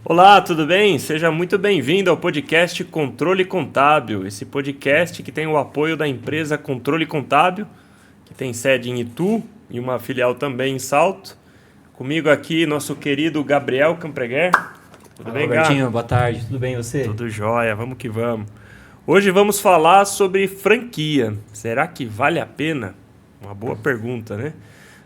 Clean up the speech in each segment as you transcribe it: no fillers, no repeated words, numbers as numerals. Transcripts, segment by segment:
Olá, tudo bem? Seja muito bem-vindo ao podcast Controle Contábil. Esse podcast que tem o apoio da empresa Controle Contábil, que tem sede em Itu e uma filial também em Salto. Comigo aqui, nosso querido Gabriel Campreguer. Tudo Fala, bem, Robertinho, Gá? boa tarde, tudo bem e você? Tudo jóia, vamos que vamos. Hoje vamos falar sobre franquia. Será que vale a pena? Uma boa pergunta, né?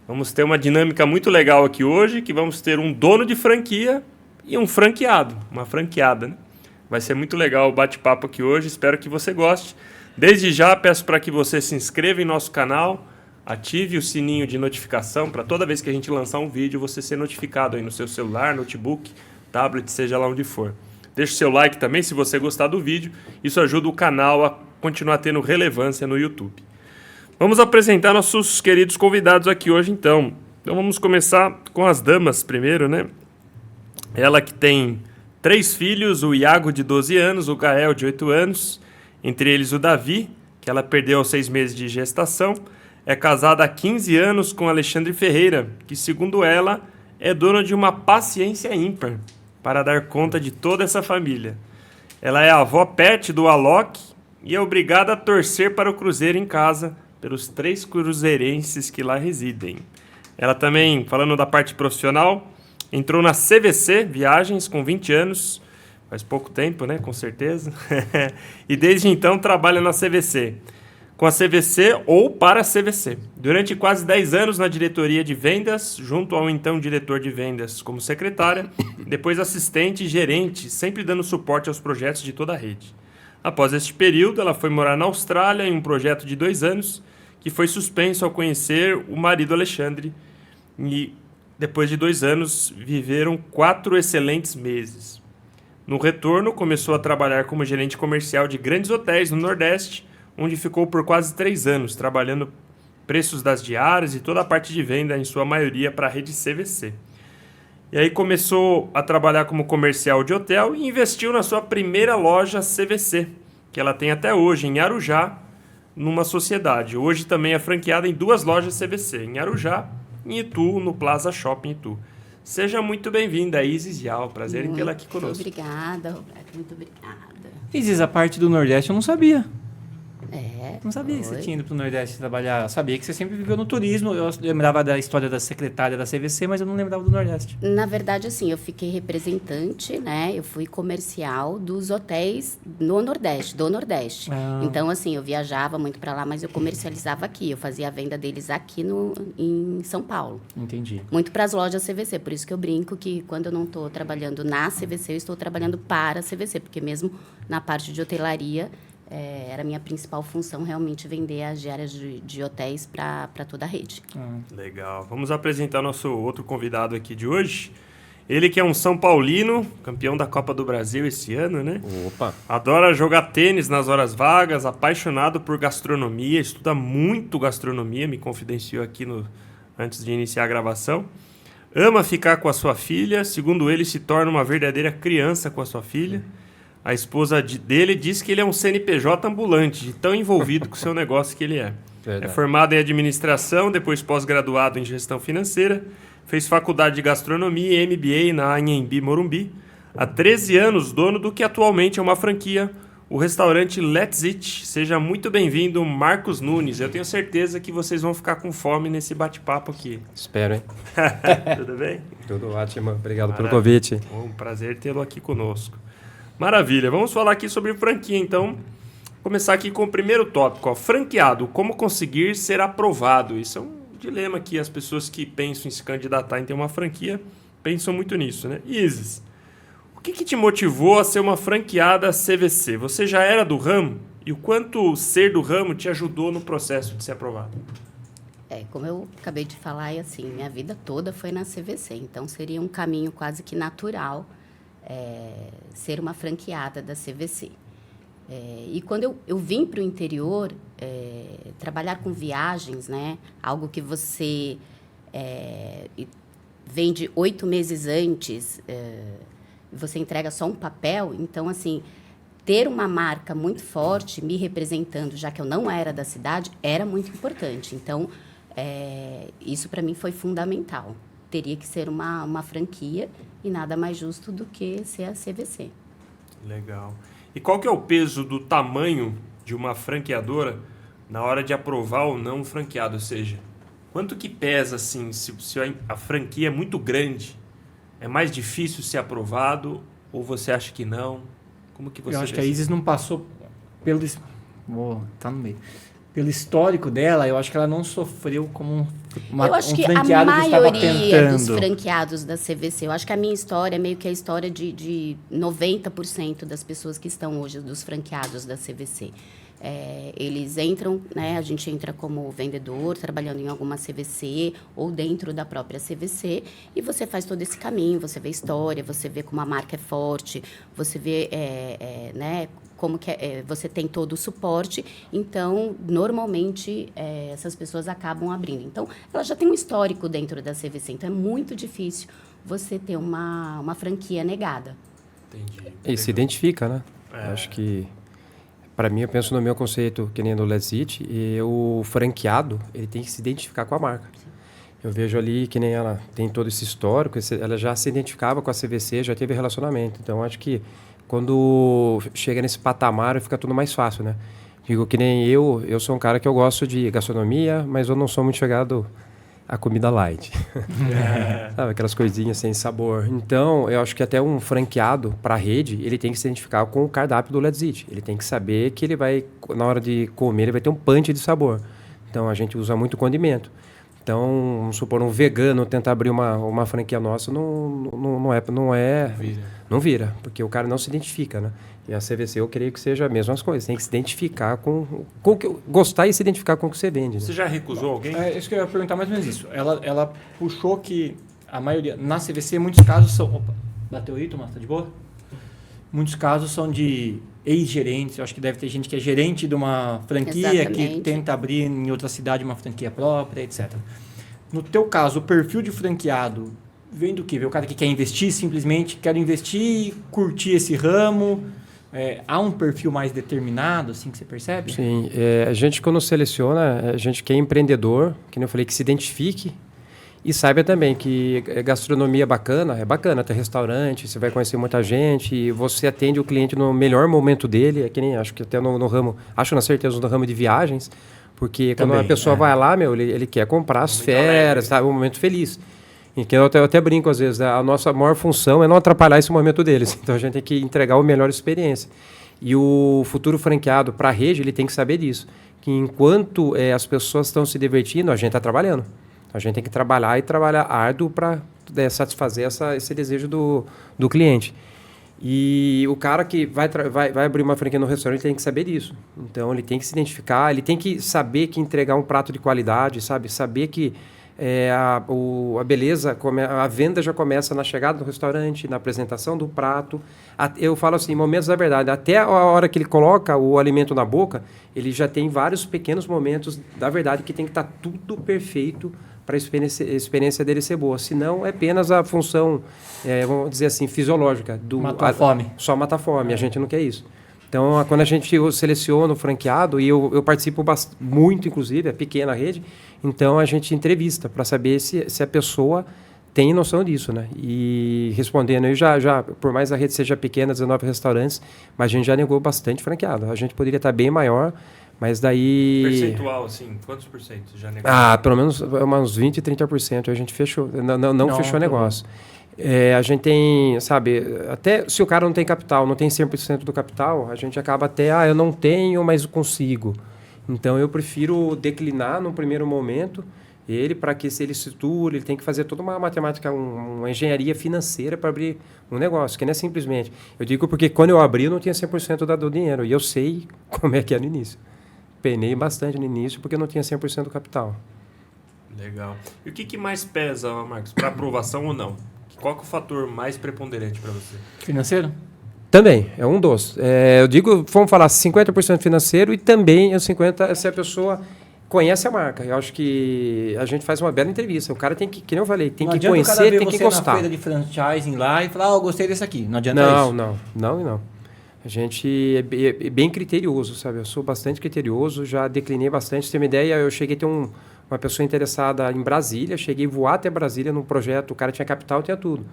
Vamos ter uma dinâmica muito legal aqui hoje, que vamos ter um dono de franquia e um franqueado, uma franqueada, né? Vai ser muito legal o bate-papo aqui hoje, espero que você goste. Desde já peço para que você se inscreva em nosso canal, ative o sininho de notificação para toda vez que a gente lançar um vídeo você ser notificado aí no seu celular, notebook, tablet, seja lá onde for. Deixe seu like também se você gostar do vídeo, isso ajuda o canal a continuar tendo relevância no YouTube. Vamos apresentar nossos queridos convidados aqui hoje então. Então vamos começar com as damas primeiro, né? Ela que tem 3 filhos, o Iago de 12 anos, o Gael de 8 anos, entre eles o Davi, que ela perdeu aos 6 meses de gestação, é casada há 15 anos com Alexandre Ferreira, que segundo ela é dona de uma paciência ímpar para dar conta de toda essa família. Ela é a avó pet do Alok e é obrigada a torcer para o Cruzeiro em casa, pelos 3 cruzeirenses que lá residem. Ela também, falando da parte profissional, entrou na CVC Viagens com 20 anos, faz pouco tempo, né? Com certeza. E desde então trabalha na CVC. Com a CVC ou para a CVC. Durante quase 10 anos na diretoria de vendas, junto ao então diretor de vendas como secretária, depois assistente e gerente, sempre dando suporte aos projetos de toda a rede. Após este período, ela foi morar na Austrália em um projeto de 2 anos, que foi suspenso ao conhecer o marido Alexandre. E depois de 2 anos, viveram 4 excelentes meses. No retorno, começou a trabalhar como gerente comercial de grandes hotéis no Nordeste, onde ficou por quase 3 anos, trabalhando preços das diárias e toda a parte de venda, em sua maioria, para a rede CVC. E aí começou a trabalhar como comercial de hotel e investiu na sua primeira loja CVC, que ela tem até hoje, em Arujá, numa sociedade. Hoje também é franqueada em 2 lojas CVC, em Arujá e em Itu, no Plaza Shopping Itu. Seja muito bem-vinda, Isis Yal. Prazer em tê-la aqui conosco. Obrigada, Roberto. Muito obrigada. Isis, a parte do Nordeste eu não sabia. Não sabia que você foi. tinha ido para o Nordeste trabalhar. Eu sabia que você sempre viveu no turismo. Eu lembrava da história da secretária da CVC, mas eu não lembrava do Nordeste. Na verdade, assim, eu fiquei representante, né? Eu fui comercial dos hotéis no Nordeste, do Nordeste. Ah. Então, assim, eu viajava muito para lá, mas eu comercializava aqui. Eu fazia a venda deles aqui em São Paulo. Entendi. Muito para as lojas CVC. Por isso que eu brinco que quando eu não estou trabalhando na CVC, eu estou trabalhando para a CVC. Porque mesmo na parte de hotelaria, era a minha principal função realmente vender as diárias de hotéis para toda a rede. Legal. Vamos apresentar nosso outro convidado aqui de hoje. Ele que é um São Paulino, campeão da Copa do Brasil esse ano, né? Opa! Adora jogar tênis nas horas vagas, apaixonado por gastronomia, estuda muito gastronomia, me confidenciou aqui antes de iniciar a gravação. Ama ficar com a sua filha, segundo ele, se torna uma verdadeira criança com a sua filha. A esposa dele diz que ele é um CNPJ ambulante, de tão envolvido com o seu negócio que ele é. Verdade. É formado em administração, depois pós-graduado em gestão financeira, fez faculdade de gastronomia e MBA na Anhembi Morumbi. Há 13 anos, dono do que atualmente é uma franquia, o restaurante Let's Eat. Seja muito bem-vindo, Marcos Nunes. Eu tenho certeza que vocês vão ficar com fome nesse bate-papo aqui. Espero, hein? Tudo bem? Tudo ótimo. Obrigado pelo Maravilha. convite. Um prazer tê-lo aqui conosco. Maravilha. Vamos falar aqui sobre franquia, então. Começar aqui com o primeiro tópico, ó. Franqueado, como conseguir ser aprovado? Isso é um dilema que as pessoas que pensam em se candidatar em ter uma franquia pensam muito nisso, né? Isis, o que te motivou a ser uma franqueada CVC? Você já era do ramo? E o quanto ser do ramo te ajudou no processo de ser aprovado? Como eu acabei de falar, assim, minha vida toda foi na CVC. Então, seria um caminho quase que natural ser uma franqueada da CVC. E quando eu vim para o interior, trabalhar com viagens, né? Algo que você vende 8 meses antes, você entrega só um papel. Então, assim, ter uma marca muito forte me representando, já que eu não era da cidade, era muito importante. Então, isso para mim foi fundamental. Teria que ser uma franquia e nada mais justo do que ser a CVC. Legal. E qual que é o peso do tamanho de uma franqueadora na hora de aprovar ou não o franqueado? Ou seja, quanto que pesa, assim, se a franquia é muito grande, é mais difícil ser aprovado ou você acha que não? Como que você Eu acho vê que a isso? Isis não passou pelo... tá no meio. Pelo histórico dela, eu acho que ela não sofreu como Eu acho um que a franqueado que estava maioria dos tentando. franqueados da CVC, eu acho que a minha história é meio que a história de 90% das pessoas que estão hoje, dos franqueados da CVC. Eles entram, né, a gente entra como vendedor, trabalhando em alguma CVC ou dentro da própria CVC, e você faz todo esse caminho, você vê história, você vê como a marca é forte, você vê, né, como que você tem todo o suporte. Então, normalmente, essas pessoas acabam abrindo. Então, ela já tem um histórico dentro da CVC, então é muito difícil você ter uma franquia negada. Entendi. E se identifica, né? Acho que, para mim, eu penso no meu conceito, que nem do Let's Eat, e o franqueado, ele tem que se identificar com a marca. Eu vejo ali que nem ela tem todo esse histórico, ela já se identificava com a CVC, já teve relacionamento. Então, acho que quando chega nesse patamar, fica tudo mais fácil, né? Digo que nem eu sou um cara que eu gosto de gastronomia, mas eu não sou muito chegado à comida light. Sabe, aquelas coisinhas sem sabor. Então, eu acho que até um franqueado para a rede, ele tem que se identificar com o cardápio do Let's Eat. Ele tem que saber que ele vai, na hora de comer, ele vai ter um punch de sabor. Então, a gente usa muito condimento. Então, vamos supor, um vegano tentar abrir uma franquia nossa, não vira, porque o cara não se identifica, né? E a CVC eu creio que seja as mesmas coisas, tem que se identificar com gostar e se identificar com o que você vende. Né? Você já recusou alguém? É isso que eu ia perguntar mais ou menos isso. Ela puxou que a maioria, na CVC, muitos casos são... Opa, bateu aí, Tomás? Tá de boa? Muitos casos são de ex-gerentes. Eu acho que deve ter gente que é gerente de uma franquia, Exatamente. que tenta abrir em outra cidade uma franquia própria, etc. No teu caso, o perfil de franqueado vem do quê? Vem o cara que quer investir simplesmente, quero investir e curtir esse ramo. Há um perfil mais determinado, assim, que você percebe? Sim, a gente quando seleciona, a gente quer empreendedor, que nem eu falei, que se identifique e saiba também que gastronomia é bacana ter restaurante, você vai conhecer muita gente e você atende o cliente no melhor momento dele, que nem acho que até no ramo, acho na certeza no ramo de viagens, porque quando Também, a pessoa vai lá, ele quer comprar as férias, tá, um momento feliz. E que eu até brinco às vezes, a nossa maior função é não atrapalhar esse momento deles. Então a gente tem que entregar a melhor experiência. E o futuro franqueado para a rede, ele tem que saber disso. Que enquanto as pessoas estão se divertindo, a gente está trabalhando. A gente tem que trabalhar e trabalhar árduo para satisfazer esse desejo do cliente. E o cara que vai abrir uma franquia no restaurante tem que saber disso. Então ele tem que se identificar, ele tem que saber que entregar um prato de qualidade, sabe? Saber que a beleza, a venda já começa na chegada do restaurante, na apresentação do prato. Eu falo assim, momentos da verdade, até a hora que ele coloca o alimento na boca, ele já tem vários pequenos momentos da verdade que tem que estar tudo perfeito para a experiência dele ser boa. Senão é apenas a função, vamos dizer assim, fisiológica. Matar a fome. Só matar a fome, a gente não quer isso. Então, quando a gente seleciona o franqueado, e eu participo muito, inclusive, é pequena a rede, então a gente entrevista para saber se a pessoa tem noção disso, né? E respondendo, eu já, por mais a rede seja pequena, 19 restaurantes, mas a gente já negou bastante franqueado. A gente poderia estar bem maior, mas daí... Percentual, assim, quantos por cento já negou? Pelo menos uns 20%, 30% a gente fechou, não fechou o negócio. A gente tem, sabe, até se o cara não tem capital, não tem 100% do capital, a gente acaba até, eu não tenho, mas eu consigo. Então, eu prefiro declinar no primeiro momento ele, para que se ele estruture, ele tem que fazer toda uma matemática, uma engenharia financeira para abrir um negócio, que não é simplesmente. Eu digo porque quando eu abri, eu não tinha 100% do dinheiro, e eu sei como é que é no início. Penei bastante no início, porque eu não tinha 100% do capital. Legal. E o que mais pesa, Marcos, para aprovação ou não? Qual que é o fator mais preponderante para você? Financeiro? Também, é um dos. Eu digo, vamos falar, 50% financeiro e também 50% se a pessoa conhece a marca. Eu acho que a gente faz uma bela entrevista. O cara tem que, que nem eu falei, tem que conhecer, tem que gostar. Na feira de franchising lá e falar, eu gostei desse aqui. Não adianta isso. Não. A gente é bem criterioso, sabe? Eu sou bastante criterioso, já declinei bastante. Pra você ter uma ideia, eu cheguei a ter uma pessoa interessada em Brasília, cheguei a voar até Brasília num projeto, o cara tinha capital, tinha tudo.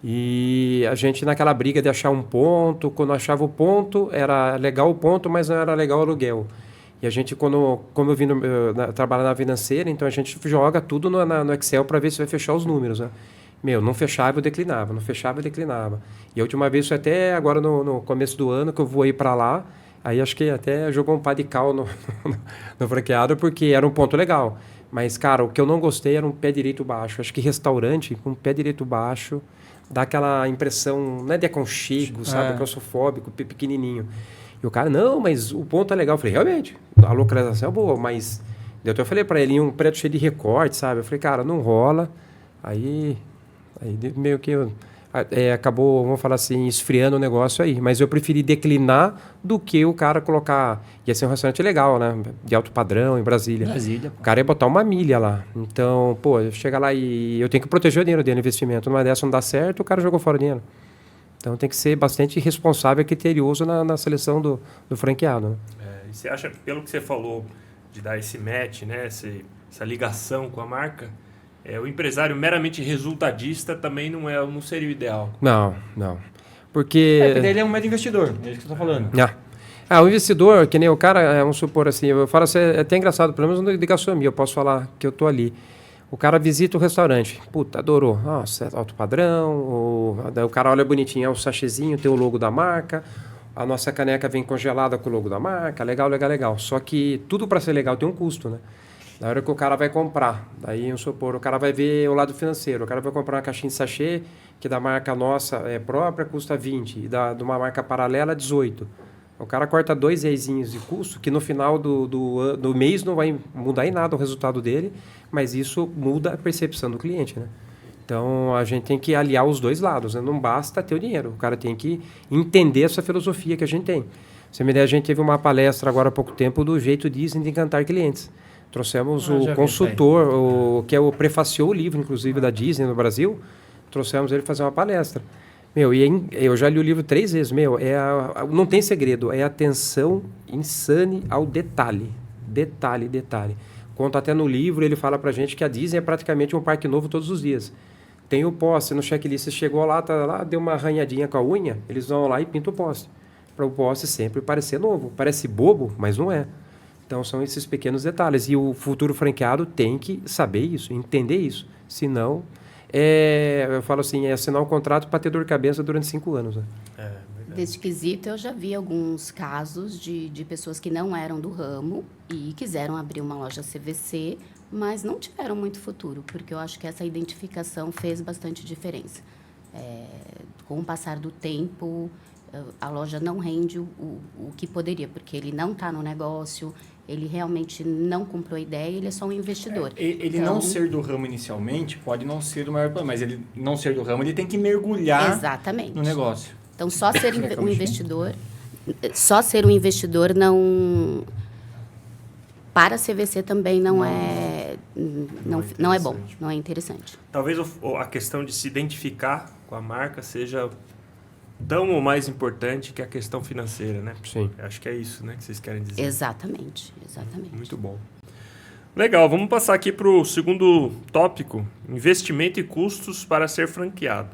E a gente naquela briga de achar um ponto, quando achava o ponto, era legal o ponto, mas não era legal o aluguel. E a gente, como eu vim trabalhar na financeira, então a gente joga tudo no Excel para ver se vai fechar os números, né? Não fechava, eu declinava, não fechava, eu declinava. E a última vez foi até agora no começo do ano que eu voei para lá, aí acho que até jogou um pá de cal no franqueado, porque era um ponto legal. Mas, cara, o que eu não gostei era um pé direito baixo. Acho que restaurante com um pé direito baixo dá aquela impressão, não é de aconchego, sabe? Claustrofóbico, pequenininho. E o cara, não, mas o ponto é legal. Eu falei, realmente, a localização é boa, mas... Eu até falei para ele, um prédio cheio de recorte, sabe? Eu falei, cara, não rola. Aí meio que acabou, vamos falar assim, esfriando o negócio aí. Mas eu preferi declinar do que o cara colocar... Ia ser um restaurante legal, né? De alto padrão, em Brasília. O cara ia botar uma milha lá. Então, chega lá e eu tenho que proteger o dinheiro dele, investimento. Numa dessa não dá certo, o cara jogou fora o dinheiro. Então tem que ser bastante responsável e criterioso na seleção do franqueado. Né? E você acha, pelo que você falou, de dar esse match, né? Essa ligação com a marca... o empresário meramente resultadista também não seria o ideal. Não. Porque ele é um mero investidor, é isso que você está falando. O investidor, que nem o cara, vamos supor assim, eu falo assim, é até engraçado, pelo menos no de gastronomia, eu posso falar que eu estou ali. O cara visita o restaurante, adorou, nossa, é alto padrão, o cara olha bonitinho, é o sachêzinho, tem o logo da marca, a nossa caneca vem congelada com o logo da marca, legal. Só que tudo para ser legal tem um custo, né? Na hora que o cara vai comprar, daí vamos supor, o cara vai ver o lado financeiro, o cara vai comprar uma caixinha de sachê, que da marca nossa própria custa 20, e de uma marca paralela 18. O cara corta R$2 de custo, que no final do mês não vai mudar em nada o resultado dele, mas isso muda a percepção do cliente, né? Então, a gente tem que aliar os dois lados, né? Não basta ter o dinheiro, o cara tem que entender essa filosofia que a gente tem. Você me der, a gente teve uma palestra agora há pouco tempo do jeito Disney de encantar clientes. Trouxemos o consultor, que prefaciou o livro, inclusive, da Disney no Brasil. Trouxemos ele fazer uma palestra. Eu já li o livro 3 vezes. Não tem segredo. É atenção insane ao detalhe. Detalhe. Conta até no livro, ele fala pra gente que a Disney é praticamente um parque novo todos os dias. Tem o poste no checklist. Você chegou lá, deu uma arranhadinha com a unha, eles vão lá e pintam o poste. Para o poste sempre parecer novo. Parece bobo, mas não é. Então, são esses pequenos detalhes. E o futuro franqueado tem que saber isso, entender isso. Senão, eu falo assim, é assinar um contrato para ter dor de cabeça durante 5 anos. Né? Desse quesito, eu já vi alguns casos de pessoas que não eram do ramo e quiseram abrir uma loja CVC, mas não tiveram muito futuro, porque eu acho que essa identificação fez bastante diferença. Com o passar do tempo, a loja não rende o que poderia, porque ele não está no negócio, ele realmente não comprou a ideia, ele é só um investidor. Ele então, não ser do ramo inicialmente pode não ser o maior plano, mas ele não ser do ramo, ele tem que mergulhar no negócio. Então, só ser um investidor não... Para a CVC também não é bom, não é interessante. Talvez a questão de se identificar com a marca seja tão ou mais importante que a questão financeira, né? Sim. Acho que é isso, né, que vocês querem dizer. Exatamente. Muito bom. Legal, vamos passar aqui para o segundo tópico, investimento e custos para ser franqueado.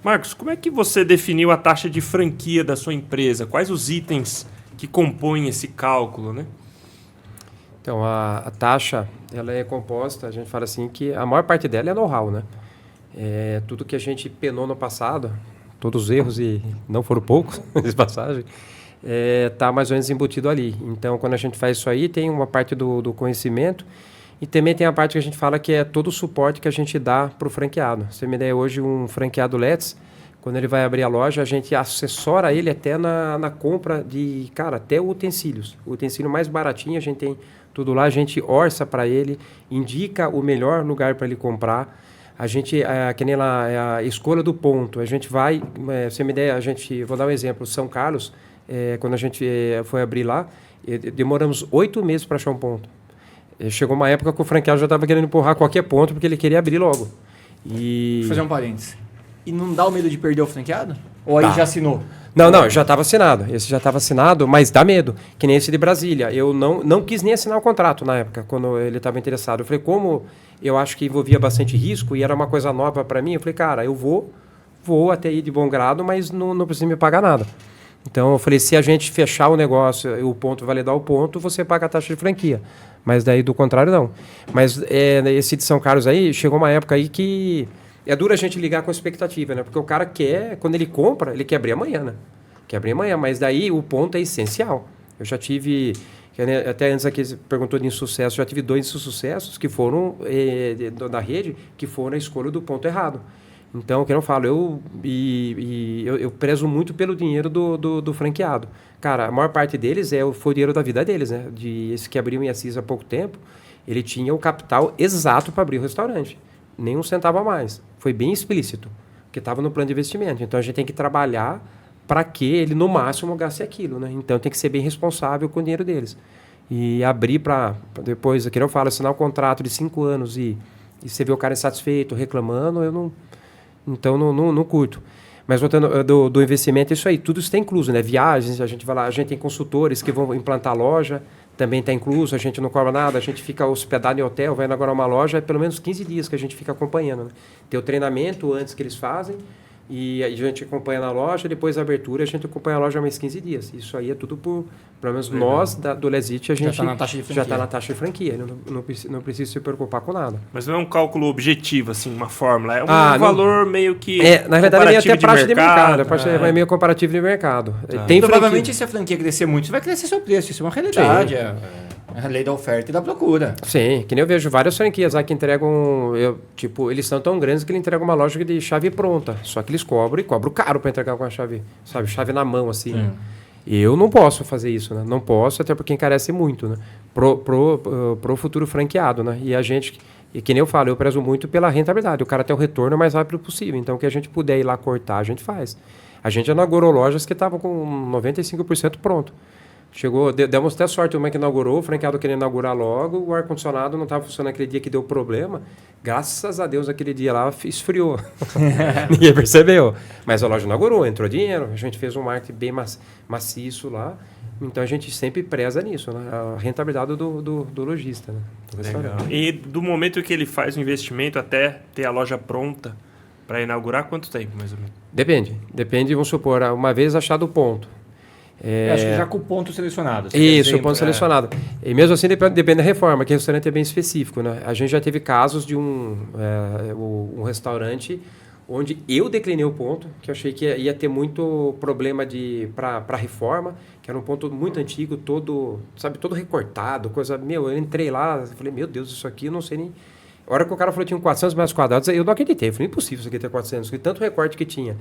Marcos, como é que você definiu a taxa de franquia da sua empresa? Quais os itens que compõem esse cálculo, né? Então, a taxa, ela é composta, a gente fala assim, que a maior parte dela é know-how, né? Tudo que a gente penou no passado, todos os erros, e não foram poucos, de passagem, está mais ou menos embutido ali. Então, quando a gente faz isso aí, tem uma parte do conhecimento e também tem a parte que a gente fala que é todo o suporte que a gente dá para o franqueado. Você me der hoje um franqueado Let's, quando ele vai abrir a loja, a gente assessora ele até na compra de, até utensílios. O utensílio mais baratinho, a gente tem tudo lá, a gente orça para ele, indica o melhor lugar para ele comprar. A gente, que nem lá, a escolha do ponto, a gente vai, você me der, vou dar um exemplo, São Carlos, quando a gente foi abrir lá, demoramos 8 meses para achar um ponto. Chegou uma época que o franqueado já estava querendo empurrar qualquer ponto, porque ele queria abrir logo. Vou fazer um parênteses. E não dá o medo de perder o franqueado? Ou aí já assinou? Não, já estava assinado. Esse já estava assinado, mas dá medo. Que nem esse de Brasília. Eu não quis nem assinar o contrato na época, quando ele estava interessado. Eu falei, como eu acho que envolvia bastante risco e era uma coisa nova para mim, eu falei, cara, eu vou vou até ir de bom grado, mas não precisa me pagar nada. Então, eu falei, se a gente fechar o negócio e o ponto validar o ponto, você paga a taxa de franquia. Mas daí, do contrário, não. Mas esse de São Carlos aí, chegou uma época aí que é duro a gente ligar com expectativa, né? Porque o cara quer, quando ele compra, ele quer abrir amanhã, né? Quer abrir amanhã, mas daí o ponto é essencial. Eu já tive, até antes aqui você perguntou de insucesso, já tive 2 insucessos que foram da rede, que foram a escolha do ponto errado. Então, o que eu falo, eu prezo muito pelo dinheiro do franqueado. Cara, a maior parte deles foi o dinheiro da vida deles, né? Esse que abriu em Assis há pouco tempo, ele tinha o capital exato para abrir o restaurante. Nem um centavo a mais. Foi bem explícito, porque estava no plano de investimento. Então, a gente tem que trabalhar para que ele, no máximo, gaste aquilo, né? Então, tem que ser bem responsável com o dinheiro deles. E abrir para depois, que eu falo, assinar um contrato de 5 anos e você vê o cara insatisfeito, reclamando, eu não... Então, não curto. Mas voltando do investimento, isso aí, tudo isso está incluso, né? Viagens, a gente vai lá, a gente tem consultores que vão implantar loja, também está incluso, a gente não cobra nada, a gente fica hospedado em hotel, vai inaugurar uma loja, é pelo menos 15 dias que a gente fica acompanhando, né? Tem o treinamento antes que eles fazem, e a gente acompanha na loja, depois a abertura, a gente acompanha a loja mais 15 dias. Isso aí é tudo pelo menos nós, do Lesite, a gente já está na taxa de franquia. Já está na taxa de franquia, não precisa se preocupar com nada. Mas não é um cálculo objetivo, assim, uma fórmula, é um valor meio que na verdade, é meio até prática de mercado, é meio comparativo de mercado. Tem provavelmente, se a franquia crescer muito, você vai crescer seu preço, isso é uma realidade. É a lei da oferta e da procura. Sim, que nem eu vejo várias franquias lá que entregam, eles são tão grandes que eles entregam uma loja de chave pronta, só que eles cobram caro para entregar com a chave, sabe, chave na mão, assim, né? Eu não posso fazer isso, né? Não posso, até porque encarece muito, né? Pro futuro franqueado, né? E a gente, e que nem eu falo, eu prezo muito pela rentabilidade, o cara tem o retorno o mais rápido possível, então o que a gente puder ir lá cortar, a gente faz. A gente inaugurou lojas que estavam com 95% pronto. Chegou, demos até sorte, uma que inaugurou, o franqueado queria inaugurar logo, o ar-condicionado não estava funcionando aquele dia que deu problema. Graças a Deus, aquele dia lá esfriou. Ninguém percebeu. Mas a loja inaugurou, entrou dinheiro, a gente fez um marketing bem maciço lá. Então, a gente sempre preza nisso, né? A rentabilidade do lojista, né? Legal. E do momento que ele faz o investimento até ter a loja pronta para inaugurar, quanto tempo, mais ou menos? Depende, vamos supor, uma vez achado o ponto. Acho que já com o ponto selecionado. Isso, o ponto selecionado. E mesmo assim, depende da reforma, que o restaurante é bem específico, né? A gente já teve casos de um restaurante onde eu declinei o ponto, que eu achei que ia ter muito problema para reforma, que era um ponto muito antigo, todo recortado, coisa... eu entrei lá, falei, meu Deus, isso aqui eu não sei nem... A hora que o cara falou que tinha 400 metros quadrados, eu não acreditei, eu falei, impossível isso aqui ter 400, que tanto recorte que tinha.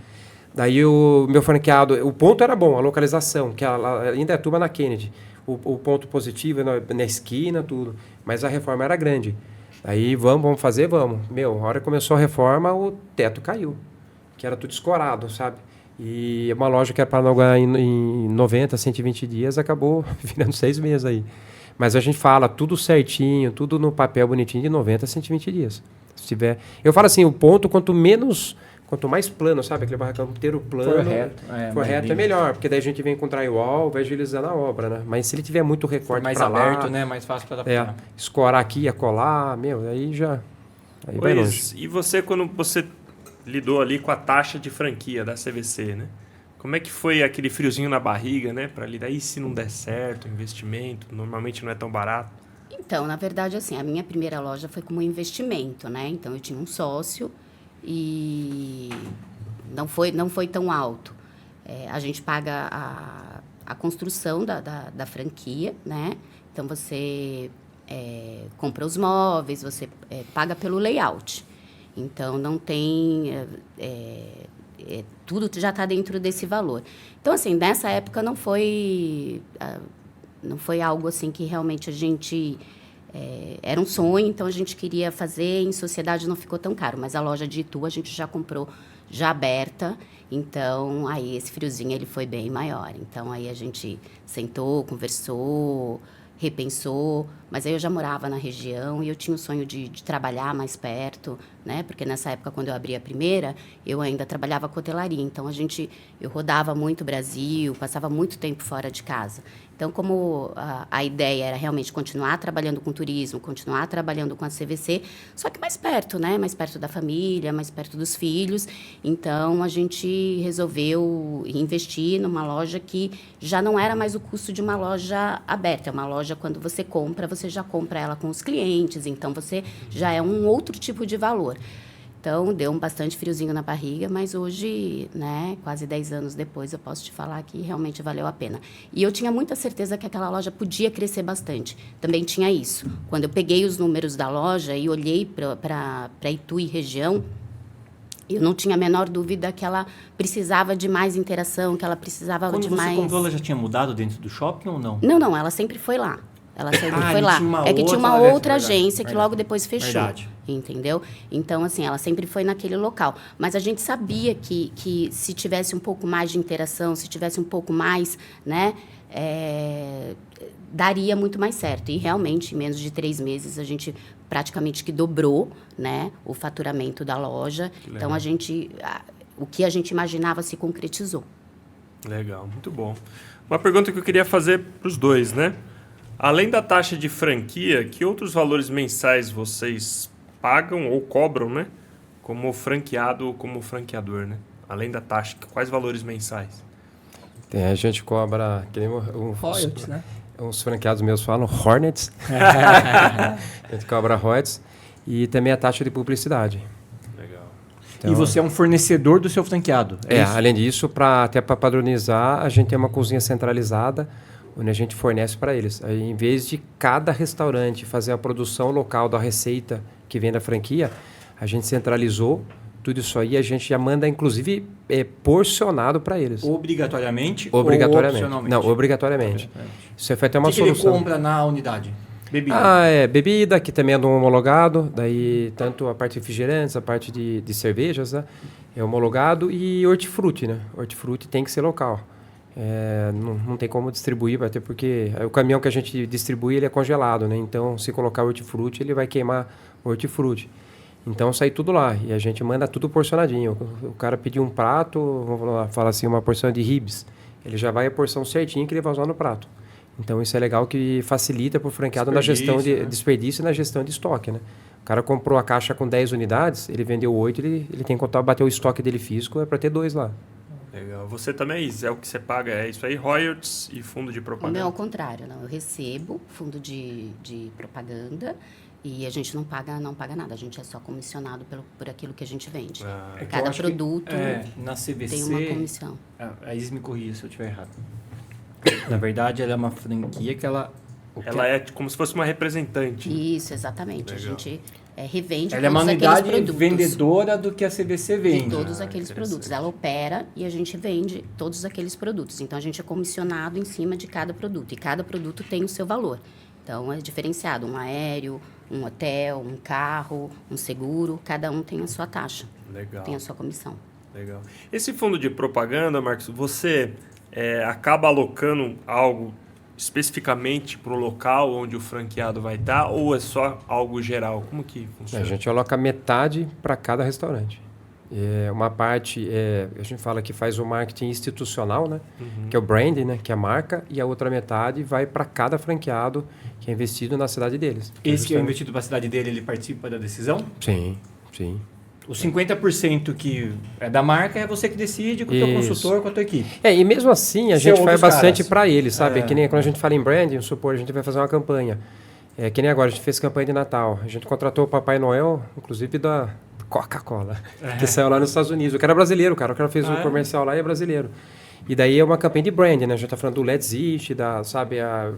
Daí o meu franqueado, o ponto era bom, a localização, que ainda é Tuba na Kennedy. O ponto positivo na esquina, tudo. Mas a reforma era grande. Aí vamos fazer. A hora que começou a reforma, o teto caiu. Que era tudo escorado, sabe? E uma loja que era para inaugurar em 90, 120 dias, acabou virando 6 meses aí. Mas a gente fala tudo certinho, tudo no papel bonitinho, de 90 a 120 dias. Se tiver... Eu falo assim, o ponto, quanto mais plano, sabe? Aquele barracão inteiro plano. For reto é melhor, porque daí a gente vem com drywall, vai agilizando a obra, né? Mas se ele tiver muito recorte mais aberto, lá, né? Mais fácil para adaptar. Escorar aqui, colar, aí já... Aí vai longe. E você, quando você lidou ali com a taxa de franquia da CVC, né? Como é que foi aquele friozinho na barriga, né? Para lidar, e se não der certo, o investimento, normalmente não é tão barato. Então, na verdade, assim, a minha primeira loja foi como investimento, né? Então, eu tinha um sócio e não foi tão alto. A gente paga a construção da franquia, né? Então, você compra os móveis, você paga pelo layout. Então, não tem... tudo já está dentro desse valor. Então, assim, nessa época não foi algo assim que realmente a gente... era um sonho, então a gente queria fazer, em sociedade não ficou tão caro, mas a loja de Itu a gente já comprou já aberta, então aí esse friozinho ele foi bem maior. Então aí a gente sentou, conversou, repensou, mas aí eu já morava na região e eu tinha o sonho de trabalhar mais perto, né? Porque nessa época, quando eu abri a primeira, eu ainda trabalhava com hotelaria. Então, eu rodava muito o Brasil, passava muito tempo fora de casa. Então, como a ideia era realmente continuar trabalhando com turismo, continuar trabalhando com a CVC, só que mais perto, né? Mais perto da família, mais perto dos filhos. Então, a gente resolveu investir numa loja que já não era mais o custo de uma loja aberta. É uma loja, quando você compra, você já compra ela com os clientes. Então, você já é um outro tipo de valor. Então, deu bastante friozinho na barriga, mas hoje, né, quase 10 anos depois, eu posso te falar que realmente valeu a pena. E eu tinha muita certeza que aquela loja podia crescer bastante. Também tinha isso. Quando eu peguei os números da loja e olhei para Itu e região, eu não tinha a menor dúvida que ela precisava de mais interação, que ela precisava Quando de você mais... comprou, ela já tinha mudado dentro do shopping ou não? Não, ela sempre foi lá. Ela sempre foi lá. Tinha É que tinha uma outra outra verdade, agência que verdade. logo depois fechou. Verdade. Entendeu? Então, assim, ela sempre foi naquele local. Mas a gente sabia que se tivesse um pouco mais de interação, se tivesse um pouco mais, né, daria muito mais certo. E, realmente, em menos de 3 meses, a gente praticamente que dobrou, né, o faturamento da loja. Então, o que a gente imaginava se concretizou. Legal, muito bom. Uma pergunta que eu queria fazer para os dois, né? Além da taxa de franquia, que outros valores mensais vocês pagam ou cobram, né? Como franqueado ou como franqueador, né? Além da taxa, quais valores mensais? A gente cobra, que nem Royalties, né? uns franqueados meus falam, Hornets. A gente cobra royalties e também a taxa de publicidade. Legal. Então, E você é um fornecedor do seu franqueado, é isso? além disso, até para padronizar, a gente tem uma cozinha centralizada, onde a gente fornece para eles. Aí, em vez de cada restaurante fazer a produção local da receita que vem da franquia, a gente centralizou tudo isso aí, a gente já manda, inclusive, porcionado para eles. Obrigatoriamente? Obrigatoriamente. Ou opcionalmente? Não, obrigatoriamente. Isso aí foi até uma O que ele solução. compra na unidade? Bebida? Bebida, que também é do homologado, daí tanto a parte de refrigerantes, a parte de cervejas, né? É homologado, e hortifruti, né? Hortifruti tem que ser local. Não tem como distribuir, até porque o caminhão que a gente distribui ele é congelado, né? Então, se colocar hortifruti, ele vai queimar o hortifruti. Então, sai tudo lá e a gente manda tudo porcionadinho. O cara pediu um prato, vamos falar assim, uma porção de ribs, ele já vai a porção certinha que ele vai usar no prato. Então, isso é legal que facilita para o franqueado na gestão de desperdício e na gestão de estoque, né? O cara comprou a caixa com 10 unidades, ele vendeu 8, ele tem que contar, bater o estoque dele físico, é para ter 2 lá. Legal. Você também, é o que você paga, é isso aí, royalties e fundo de O propaganda? meu é ao contrário, não. Eu recebo fundo de propaganda e a gente não paga nada. A gente é só comissionado por aquilo que a gente vende. É que eu Cada acho que, produto na CVC, tem uma comissão. A Isa me corrija se eu estiver errado. Na verdade, ela é uma franquia que ela... Ela é como se fosse uma representante. Isso, exatamente. Legal. A gente revende Ela é uma todos aqueles unidade produtos. vendedora do que a CVC vende. De todos aqueles produtos. Ela opera e a gente vende todos aqueles produtos. Então, a gente é comissionado em cima de cada produto. E cada produto tem o seu valor. Então, é diferenciado. Um aéreo, um hotel, um carro, um seguro. Cada um tem a sua taxa. Legal. Tem a sua comissão. Legal. Esse fundo de propaganda, Marcos, você acaba alocando algo especificamente para o local onde o franqueado vai estar ou é só algo geral? Como que funciona? A gente aloca metade para cada restaurante. Uma parte, a gente fala que faz o marketing institucional, né? Que é o branding, né? Que é a marca, e a outra metade vai para cada franqueado que é investido na cidade deles. Esse que é investido para a cidade dele, ele participa da decisão? Sim, sim. Os 50% que é da marca é você que decide com o teu Isso. consultor, com a tua equipe. E mesmo assim, a Você gente ouve faz os bastante caras. para eles, sabe? Que nem quando a gente fala em branding, vamos supor, a gente vai fazer uma campanha. Que nem agora, a gente fez campanha de Natal. A gente contratou o Papai Noel, inclusive da Coca-Cola, que saiu lá nos Estados Unidos. O cara é brasileiro, cara. O cara fez um comercial lá e é brasileiro. E daí é uma campanha de branding, né? A gente tá falando do Let's Eat,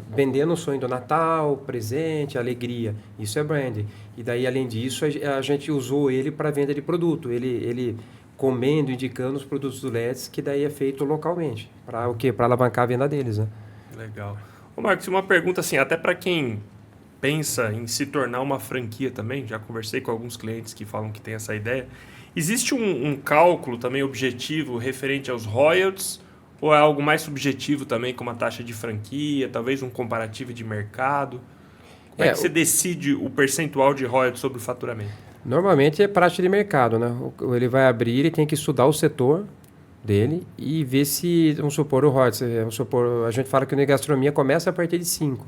vendendo o sonho do Natal, presente, alegria. Isso é branding. E daí, além disso, a gente usou ele para venda de produto. Ele comendo, indicando os produtos do Let's, que daí é feito localmente. Para o quê? Para alavancar a venda deles, né? Legal. Ô Marcos, uma pergunta assim, até para quem pensa em se tornar uma franquia também, já conversei com alguns clientes que falam que tem essa ideia. Existe um cálculo também objetivo referente aos royalties ou é algo mais subjetivo também, como a taxa de franquia, talvez um comparativo de mercado? Como é que você decide o percentual de royalties sobre o faturamento? Normalmente é prática de mercado, né? Ele vai abrir, ele tem que estudar o setor dele e ver se, vamos supor, o ROIs, vamos supor, a gente fala que a gastronomia começa a partir de 5.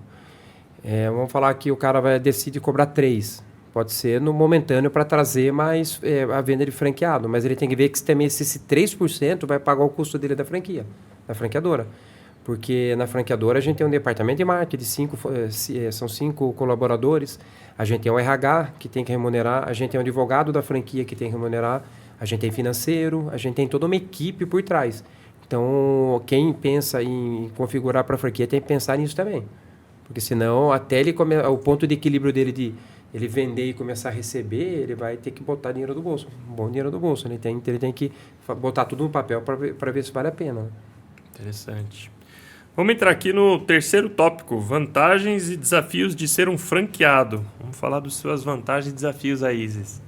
Vamos falar que o cara vai decidir cobrar 3. Pode ser no momentâneo para trazer mais a venda de franqueado, mas ele tem que ver que também esse 3% vai pagar o custo dele da franquia, da franqueadora. Porque na franqueadora a gente tem um departamento de marketing, são 5 colaboradores, a gente tem um RH que tem que remunerar, a gente tem um advogado da franquia que tem que remunerar, a gente tem financeiro, a gente tem toda uma equipe por trás. Então, quem pensa em configurar para a franquia tem que pensar nisso também. Porque senão, até o ponto de equilíbrio dele de ele vender e começar a receber, ele vai ter que botar dinheiro do bolso, um bom dinheiro do bolso. Ele tem que botar tudo no papel para ver se vale a pena. Interessante. Vamos entrar aqui no terceiro tópico, vantagens e desafios de ser um franqueado. Vamos falar das suas vantagens e desafios aí, Isis.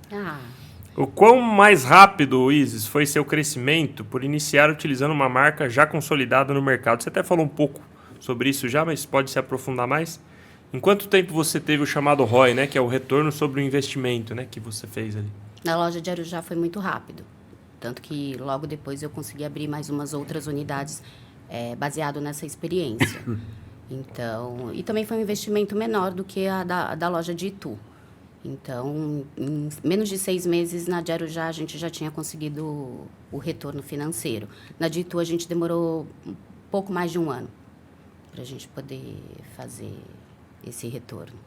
O quão mais rápido, Isis, foi seu crescimento por iniciar utilizando uma marca já consolidada no mercado? Você até falou um pouco sobre isso já, mas pode se aprofundar mais? Em quanto tempo você teve o chamado ROI, né, que é o retorno sobre o investimento, né, que você fez ali? Na loja de Arujá foi muito rápido. Tanto que logo depois eu consegui abrir mais umas outras unidades baseado nessa experiência. Então, e também foi um investimento menor do que a da loja de Itu. Então, em menos de 6 meses, na de Arujá, a gente já tinha conseguido o retorno financeiro. Na de Itu, a gente demorou um pouco mais de 1 ano para a gente poder fazer esse retorno.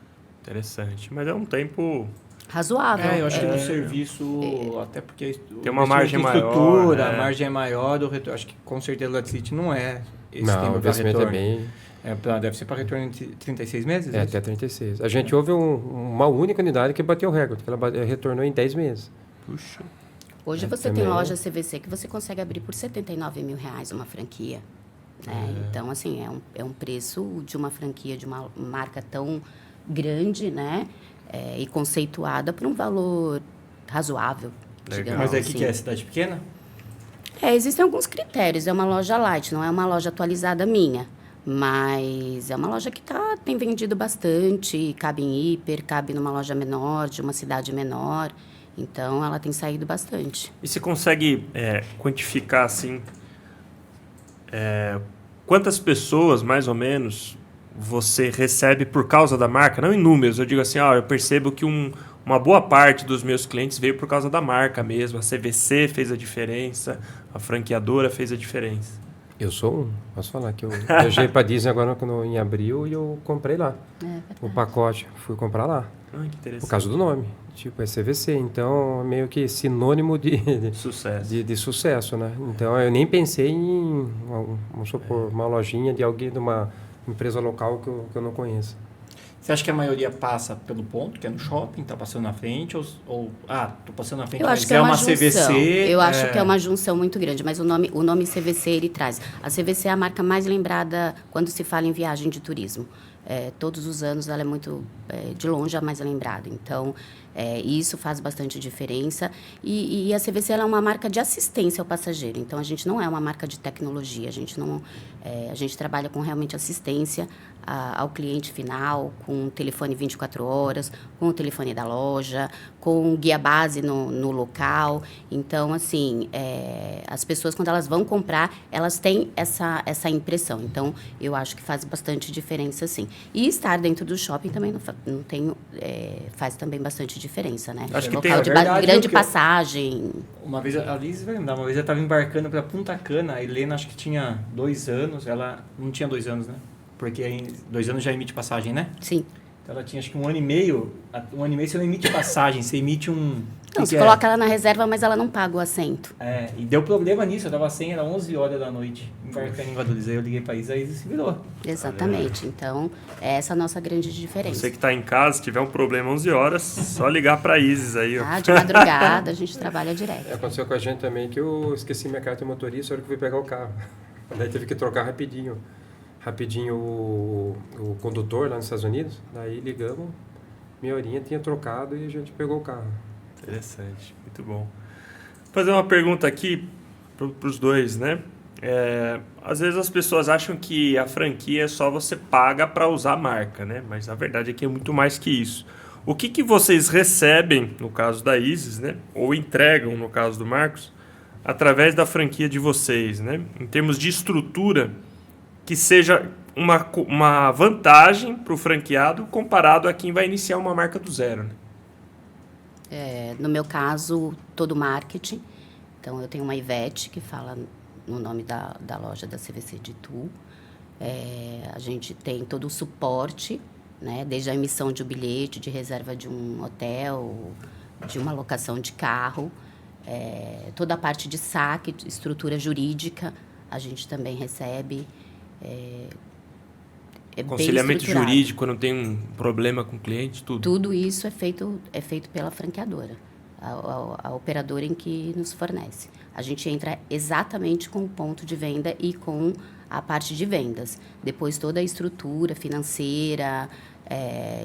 Interessante. Mas é um tempo razoável. Eu acho que no serviço, até porque tem uma margem maior. Estrutura, a margem é maior do retorno. Acho que com certeza o Laticity não é esse tempo para retorno. Deve ser para retorno em 36 meses? Até 36. A gente houve uma única unidade que bateu o recorde, que ela retornou em 10 meses. Puxa. Hoje você tem loja CVC que você consegue abrir por R$79 mil uma franquia. Então, assim, é um preço de uma franquia, de uma marca tão grande, né? E conceituada por um valor razoável. Legal. Mas assim. que é? Cidade pequena? Existem alguns critérios. É uma loja light, não é uma loja atualizada minha. Mas é uma loja que tem vendido bastante, cabe em hiper, cabe numa loja menor, de uma cidade menor. Então, ela tem saído bastante. E você consegue quantificar, assim, quantas pessoas, mais ou menos, você recebe por causa da marca? Não em números, eu digo assim, eu percebo que uma boa parte dos meus clientes veio por causa da marca mesmo. A CVC fez a diferença, a franqueadora fez a diferença. Eu sou um. Posso falar que eu viajei para Disney agora em abril e eu comprei lá. O pacote. Fui comprar lá. Que interessante. Por causa do nome. Tipo, é CVC. Então, é meio que sinônimo de sucesso. De sucesso, né? Então, eu nem pensei em, vamos supor, uma lojinha de alguém, de uma empresa local que eu não conheço. Você acha que a maioria passa pelo ponto, que é no shopping, está passando na frente? Tô passando na frente, eu mas acho que é uma junção. CVC. Eu acho que é uma junção muito grande, mas o nome CVC ele traz. A CVC é a marca mais lembrada quando se fala em viagem de turismo. Todos os anos ela é muito, de longe, a mais lembrada. Então, isso faz bastante diferença. E a CVC ela é uma marca de assistência ao passageiro. Então, a gente não é uma marca de tecnologia. A gente trabalha com realmente assistência ao cliente final, com o telefone 24 horas, com o telefone da loja, com guia base no local. Então, assim, as pessoas, quando elas vão comprar, elas têm essa impressão. Então, eu acho que faz bastante diferença, sim. E estar dentro do shopping também faz também bastante diferença, né? Acho que local tem de grande passagem. Uma vez, a Liz vai lembrar, uma vez eu estava embarcando para Punta Cana, a Helena acho que tinha 2 anos, ela não tinha 2 anos, né? Porque em 2 anos já emite passagem, né? Sim. Então ela tinha acho que 1 ano e meio você não emite passagem, você emite um... Não, você coloca ela na reserva, mas ela não paga o assento. E deu problema nisso, eu tava sem, era 11 horas da noite, embarcando em Guarulhos. Aí eu liguei para a Isa e se virou. Exatamente. Então, essa é a nossa grande diferença. Você que está em casa, se tiver um problema 11 horas, só ligar para a Isis aí. Ó. De madrugada, a gente trabalha direto. Aconteceu com a gente também que eu esqueci minha carta de motorista na hora que fui pegar o carro. Daí teve que trocar rapidinho o condutor lá nos Estados Unidos. Daí ligamos, meia horinha tinha trocado e a gente pegou o carro. Interessante, muito bom. Vou fazer uma pergunta aqui para os dois, né? Às vezes as pessoas acham que a franquia é só você paga para usar a marca, né? Mas a verdade é que é muito mais que isso. O que vocês recebem, no caso da Isis, né? Ou entregam, no caso do Marcos, através da franquia de vocês, né? Em termos de estrutura, que seja uma vantagem para o franqueado comparado a quem vai iniciar uma marca do zero, né? No meu caso, todo o marketing. Então, eu tenho uma Ivete que fala no nome da loja da CVC de Itu. A gente tem todo o suporte, né? Desde a emissão de um bilhete, de reserva de um hotel, de uma locação de carro. Toda a parte de saque, estrutura jurídica, a gente também recebe. Conciliamento jurídico, quando tem um problema com o cliente, tudo. Tudo isso é feito pela franqueadora, a operadora em que nos fornece. A gente entra exatamente com o ponto de venda e com a parte de vendas. Depois toda a estrutura financeira,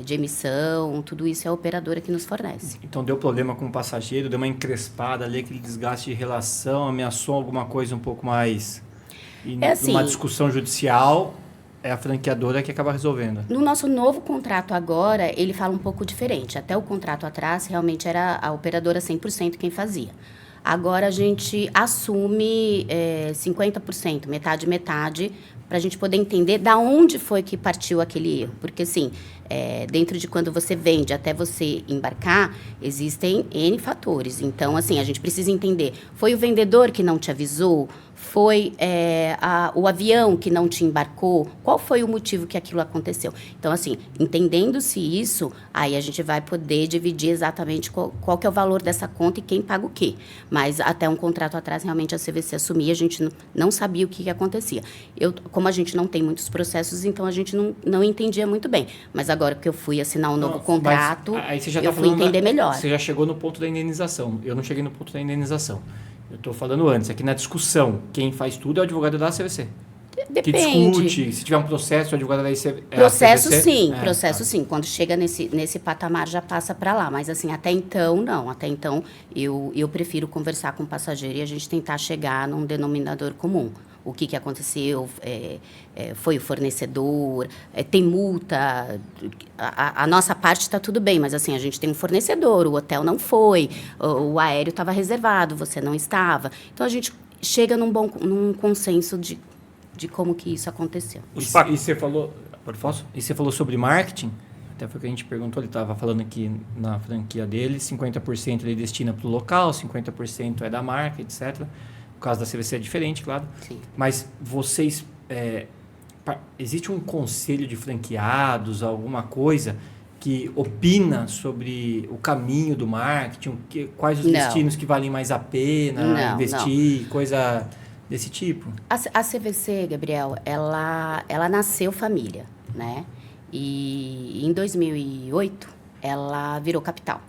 de emissão, tudo isso é a operadora que nos fornece. Então deu problema com o passageiro, deu uma encrespada ali, aquele desgaste de relação, ameaçou alguma coisa um pouco mais... Uma discussão judicial... É a franqueadora que acaba resolvendo. No nosso novo contrato agora, ele fala um pouco diferente. Até o contrato atrás, realmente era a operadora 100% quem fazia. Agora, a gente assume 50%, metade, para a gente poder entender da onde foi que partiu aquele erro. Porque, assim, dentro de quando você vende até você embarcar, existem N fatores. Então, assim, a gente precisa entender, foi o vendedor que não te avisou? Foi o avião que não te embarcou? Qual foi o motivo que aquilo aconteceu? Então, assim, entendendo-se isso, aí a gente vai poder dividir exatamente qual que é o valor dessa conta e quem paga o quê. Mas até um contrato atrás, realmente, a CVC assumia, a gente não sabia o que acontecia. Como a gente não tem muitos processos, então a gente não entendia muito bem. Mas agora que eu fui assinar um novo contrato, aí você já eu fui entender melhor. Você já chegou no ponto da indenização. Eu não cheguei no ponto da indenização. Eu estou falando antes, aqui na discussão, quem faz tudo é o advogado da CVC. Depende. Que discute, se tiver um processo, o advogado da CVC... Processo sim. Quando chega nesse patamar, já passa para lá. Mas, assim, até então, não. Até então, eu prefiro conversar com o passageiro e a gente tentar chegar num denominador comum. O que aconteceu, foi o fornecedor, tem multa, a nossa parte está tudo bem, mas assim, a gente tem um fornecedor, o hotel não foi, o aéreo estava reservado, você não estava. Então, a gente chega num consenso de como que isso aconteceu. E você falou... Posso? E você falou sobre marketing, até foi o que a gente perguntou, ele estava falando aqui na franquia dele, 50% ele destina para o local, 50% é da marca, etc., O caso da CVC é diferente, claro. Sim. Mas vocês... existe um conselho de franqueados, alguma coisa que opina sobre o caminho do marketing? Quais os destinos que valem mais a pena investir? Coisa desse tipo? A CVC, Gabriel, ela nasceu família, né? E em 2008, ela virou capital.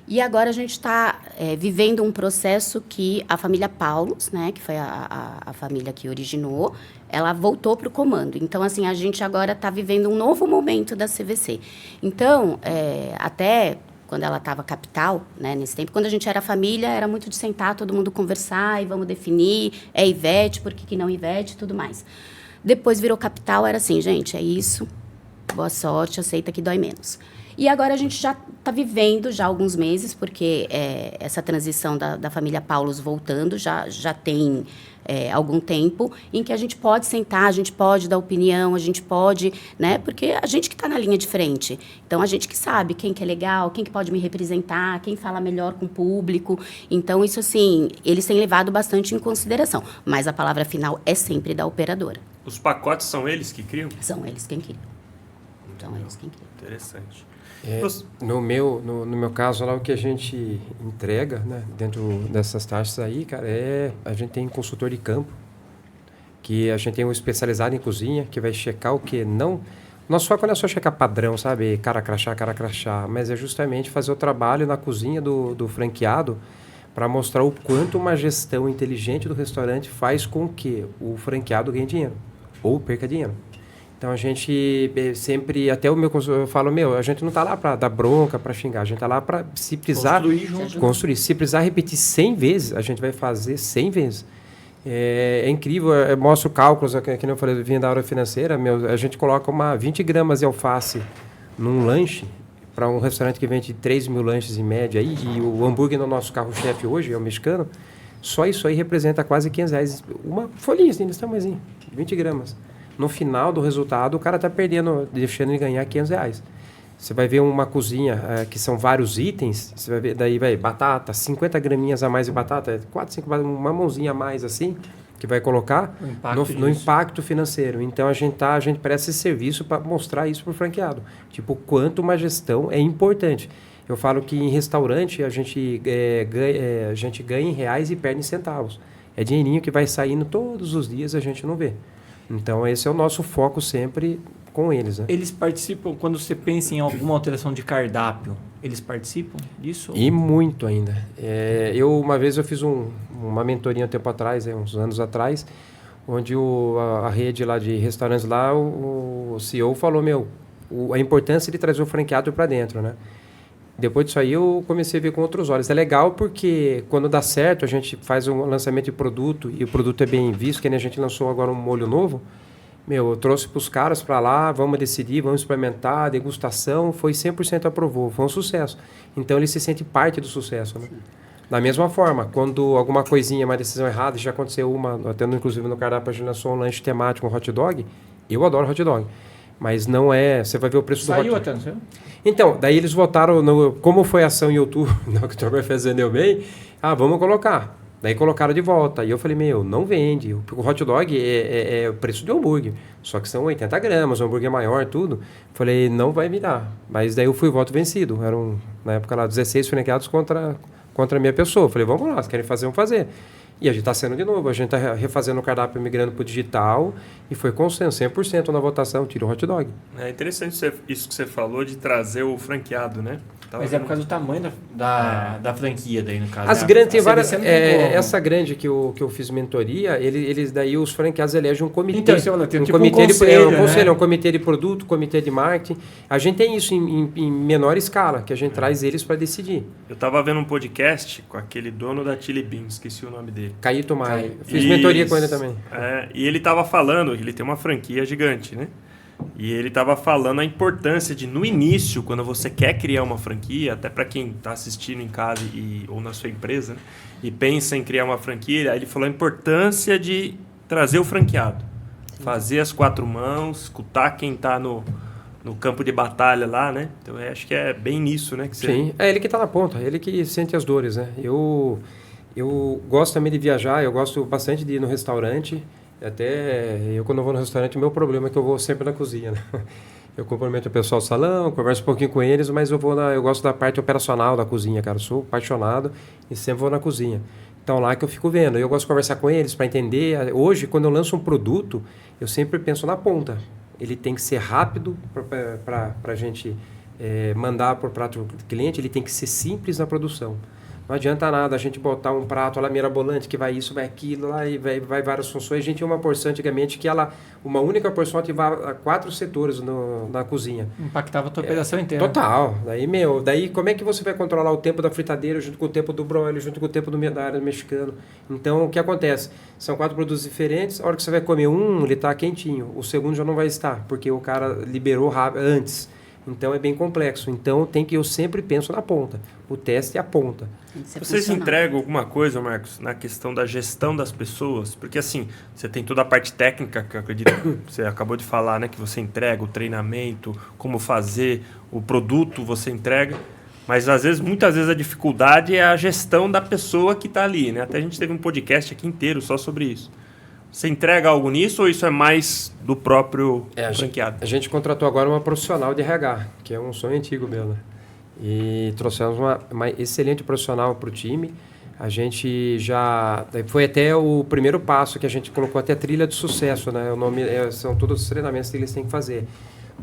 E agora a gente está vivendo um processo que a família Paulos, né, que foi a família que originou, ela voltou para o comando. Então, assim, a gente agora está vivendo um novo momento da CVC. Então, até quando ela estava capital, né, nesse tempo, quando a gente era família, era muito de sentar, todo mundo conversar e vamos definir, Ivete, por que não Ivete e tudo mais. Depois virou capital, era assim, gente, é isso, boa sorte, aceita que dói menos. E agora a gente já está vivendo já há alguns meses, porque essa transição da família Paulos voltando já tem algum tempo, em que a gente pode sentar, a gente pode dar opinião, a gente pode, né? Porque a gente que está na linha de frente. Então, a gente que sabe quem que é legal, quem que pode me representar, quem fala melhor com o público. Então, isso, assim, eles têm levado bastante em consideração. Mas a palavra final é sempre da operadora. Os pacotes são eles que criam? São eles quem criam. São eles quem criam. Interessante. No meu caso, lá, o que a gente entrega, né, dentro dessas taxas aí, cara, a gente tem consultor de campo, que a gente tem um especializado em cozinha, que vai checar o que não... Nosso foco não é só checar padrão, sabe? Cara crachá, mas é justamente fazer o trabalho na cozinha do franqueado para mostrar o quanto uma gestão inteligente do restaurante faz com que o franqueado ganhe dinheiro ou perca dinheiro. Então, a gente sempre, até o meu consultor, eu falo, a gente não está lá para dar bronca, para xingar, a gente está lá para, se precisar... Construir. Se precisar repetir 100 vezes, a gente vai fazer 100 vezes. É incrível, eu mostro cálculos, que eu falei, vinha da área financeira, a gente coloca 20 gramas de alface num lanche, para um restaurante que vende 3 mil lanches em média, aí, e o hambúrguer no nosso carro-chefe hoje é o mexicano, só isso aí representa quase R$500. Uma folhinha assim, desse tamanhozinho, 20 gramas. No final do resultado, o cara está perdendo, deixando de ganhar R$500. Você vai ver uma cozinha que são vários itens, você vai ver, daí vai batata, 50 graminhas a mais de batata, 4, 5, uma mãozinha a mais assim, que vai colocar no impacto financeiro. Então, a gente presta esse serviço para mostrar isso para o franqueado. Tipo, quanto uma gestão é importante. Eu falo que em restaurante a gente ganha em reais e perde em centavos. É dinheirinho que vai saindo todos os dias, a gente não vê. Então, esse é o nosso foco sempre com eles. Né? Eles participam, quando você pensa em alguma alteração de cardápio, eles participam disso? E muito ainda. Uma vez eu fiz uma mentoria um tempo atrás, uns anos atrás, onde a rede lá de restaurantes lá, o CEO falou, a importância de trazer o franqueado para dentro, né? Depois disso aí eu comecei a ver com outros olhos. É legal porque quando dá certo, a gente faz um lançamento de produto e o produto é bem visto, que nem a gente lançou agora um molho novo. Eu trouxe para os caras para lá, vamos decidir, vamos experimentar, degustação, foi 100% aprovou, foi um sucesso. Então ele se sente parte do sucesso, né? Da mesma forma, quando alguma coisinha, uma decisão errada, já aconteceu até inclusive no cardápio a gente lançou um lanche temático, um hot dog, eu adoro hot dog. Mas não você vai ver o preço do hot dog. Saiu até, não sei. Então, daí eles votaram, como foi a ação em outubro, no Oktoberfest vendeu bem, vamos colocar. Daí colocaram de volta. E eu falei, não vende. O hot dog é o preço de um hambúrguer. Só que são 80 gramas, um hambúrguer maior, tudo. Falei, não vai me dar. Mas daí eu fui voto vencido. Eram, na época lá, 16 franqueados contra a minha pessoa. Falei, vamos lá, se querem fazer, vamos fazer. E a gente está sendo de novo. A gente está refazendo o cardápio, migrando para o digital. E foi consenso, 100% na votação, tira o hot dog. É interessante isso que você falou de trazer o franqueado, né? Mas é por causa do tamanho da franquia daí, no caso. As grandes, tem várias. Essa grande que eu fiz mentoria, eles daí os franqueados elegem um comitê. Então, você falou, tem um tipo comitê um conselho, né? Um comitê de produto, comitê de marketing. A gente tem isso em menor escala, que a gente traz eles para decidir. Eu estava vendo um podcast com aquele dono da Chili Beans, esqueci o nome dele. Caíto Maia. Fiz mentoria com ele também. E ele estava falando, ele tem uma franquia gigante, né? E ele estava falando a importância de, no início, quando você quer criar uma franquia, até para quem está assistindo em casa ou na sua empresa, né, e pensa em criar uma franquia, ele falou a importância de trazer o franqueado. Sim. Fazer as 4 mãos, escutar quem está no campo de batalha lá, né? Então, acho que é bem nisso, né? Sim, é ele que está na ponta, ele que sente as dores, né? Eu gosto também de viajar, eu gosto bastante de ir no restaurante. Até quando eu vou no restaurante, o meu problema é que eu vou sempre na cozinha, né? Eu cumprimento o pessoal do salão, converso um pouquinho com eles, mas eu gosto da parte operacional da cozinha, cara. Eu sou apaixonado e sempre vou na cozinha. Então, lá que eu fico vendo. Eu gosto de conversar com eles para entender. Hoje, quando eu lanço um produto, eu sempre penso na ponta. Ele tem que ser rápido para a gente mandar para o prato do cliente, ele tem que ser simples na produção. Não adianta nada a gente botar um prato lá mirabolante que vai isso, vai aquilo, lá e vai várias funções. A gente tinha uma porção antigamente que uma única porção ativava 4 setores na cozinha. Impactava a tua operação inteira. Total. Daí como é que você vai controlar o tempo da fritadeira junto com o tempo do broiler, junto com o tempo da área do mexicano? Então, o que acontece? São 4 produtos diferentes, a hora que você vai comer ele está quentinho, o segundo já não vai estar, porque o cara liberou antes. Então, é bem complexo. Então, eu sempre penso na ponta. O teste é a ponta. Vocês entregam alguma coisa, Marcos, na questão da gestão das pessoas? Porque, assim, você tem toda a parte técnica, que eu acredito que você acabou de falar, né? Que você entrega o treinamento, como fazer, o produto você entrega. Mas, muitas vezes, a dificuldade é a gestão da pessoa que está ali, né? Até a gente teve um podcast aqui inteiro só sobre isso. Você entrega algo nisso ou isso é mais do próprio franqueado? A gente contratou agora uma profissional de RH, que é um sonho antigo meu, né? E trouxemos uma excelente profissional para o time. A gente foi até o primeiro passo que a gente colocou até trilha de sucesso, né? O nome são todos os treinamentos que eles têm que fazer.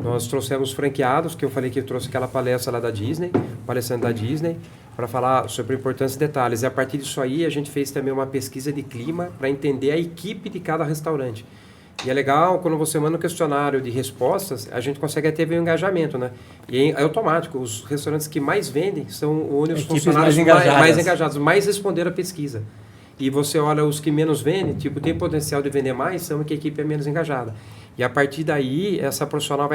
Nós trouxemos franqueados, que eu falei que trouxe aquela palestra lá da Disney, palestrante da Disney, para falar sobre a importância e detalhes. E a partir disso aí, a gente fez também uma pesquisa de clima para entender a equipe de cada restaurante. E é legal, quando você manda um questionário de respostas, a gente consegue até ver o engajamento, né? E é automático, os restaurantes que mais vendem são os funcionários mais engajados, mais responderam a pesquisa. E você olha os que menos vendem, tipo, tem potencial de vender mais, são que a equipe é menos engajada. E a partir daí, essa profissional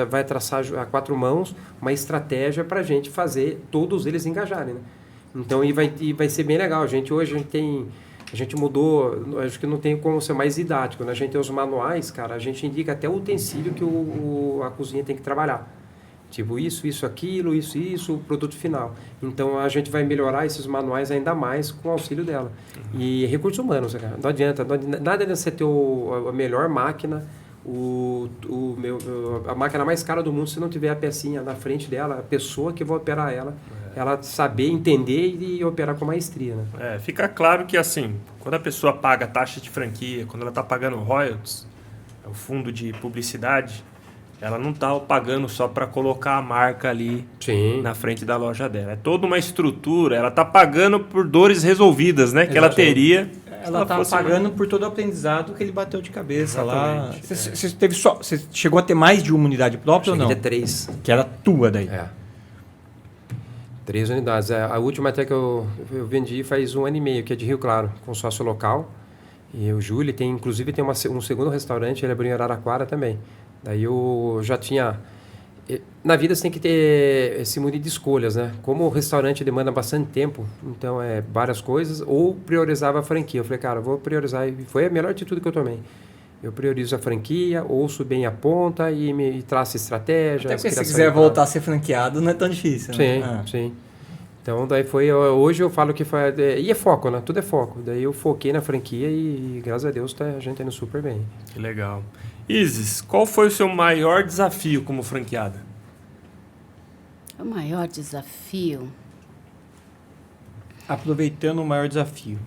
vai traçar a 4 mãos uma estratégia para a gente fazer todos eles engajarem, né? Então, e vai ser bem legal. Hoje a gente mudou, acho que não tem como ser mais didático, né? A gente tem os manuais, cara, a gente indica até o utensílio que a cozinha tem que trabalhar. Tipo, isso, aquilo, isso, o produto final. Então, a gente vai melhorar esses manuais ainda mais com o auxílio dela. E recursos humanos, cara, não adianta, nada adianta você ter a melhor máquina, a máquina mais cara do mundo, se não tiver a pecinha na frente dela, a pessoa que vai operar ela saber, entender e operar com maestria, né? Fica claro que, assim, quando a pessoa paga taxa de franquia, quando ela está pagando royalties, o fundo de publicidade, ela não está pagando só para colocar a marca ali na frente da loja dela. É toda uma estrutura, ela está pagando por dores resolvidas, né? Que ela teria. Ela está pagando por todo o aprendizado que ele bateu de cabeça. Exatamente. Lá. Você chegou a ter mais de uma unidade própria ou não? Cheguei a ter 3. Que era tua daí. 3 unidades. A última até que eu vendi faz 1 ano e meio, que é de Rio Claro, com sócio local. E o Júlio inclusive tem um segundo restaurante, ele abriu em Araraquara também. Daí eu já tinha... Na vida você tem que ter esse mundo de escolhas, né? Como o restaurante demanda bastante tempo, então várias coisas, ou priorizava a franquia. Eu falei, cara, vou priorizar, e foi a melhor atitude que eu tomei. Eu priorizo a franquia, ouço bem a ponta e traço estratégia. Até porque se quiser voltar a ser franqueado não é tão difícil, né? Sim. Então, daí hoje eu falo que foi... E é foco, né? Tudo é foco. Daí eu foquei na franquia e graças a Deus a gente tá indo super bem. Que legal. Isis, qual foi o seu maior desafio como franqueada? O maior desafio... Aproveitando o maior desafio,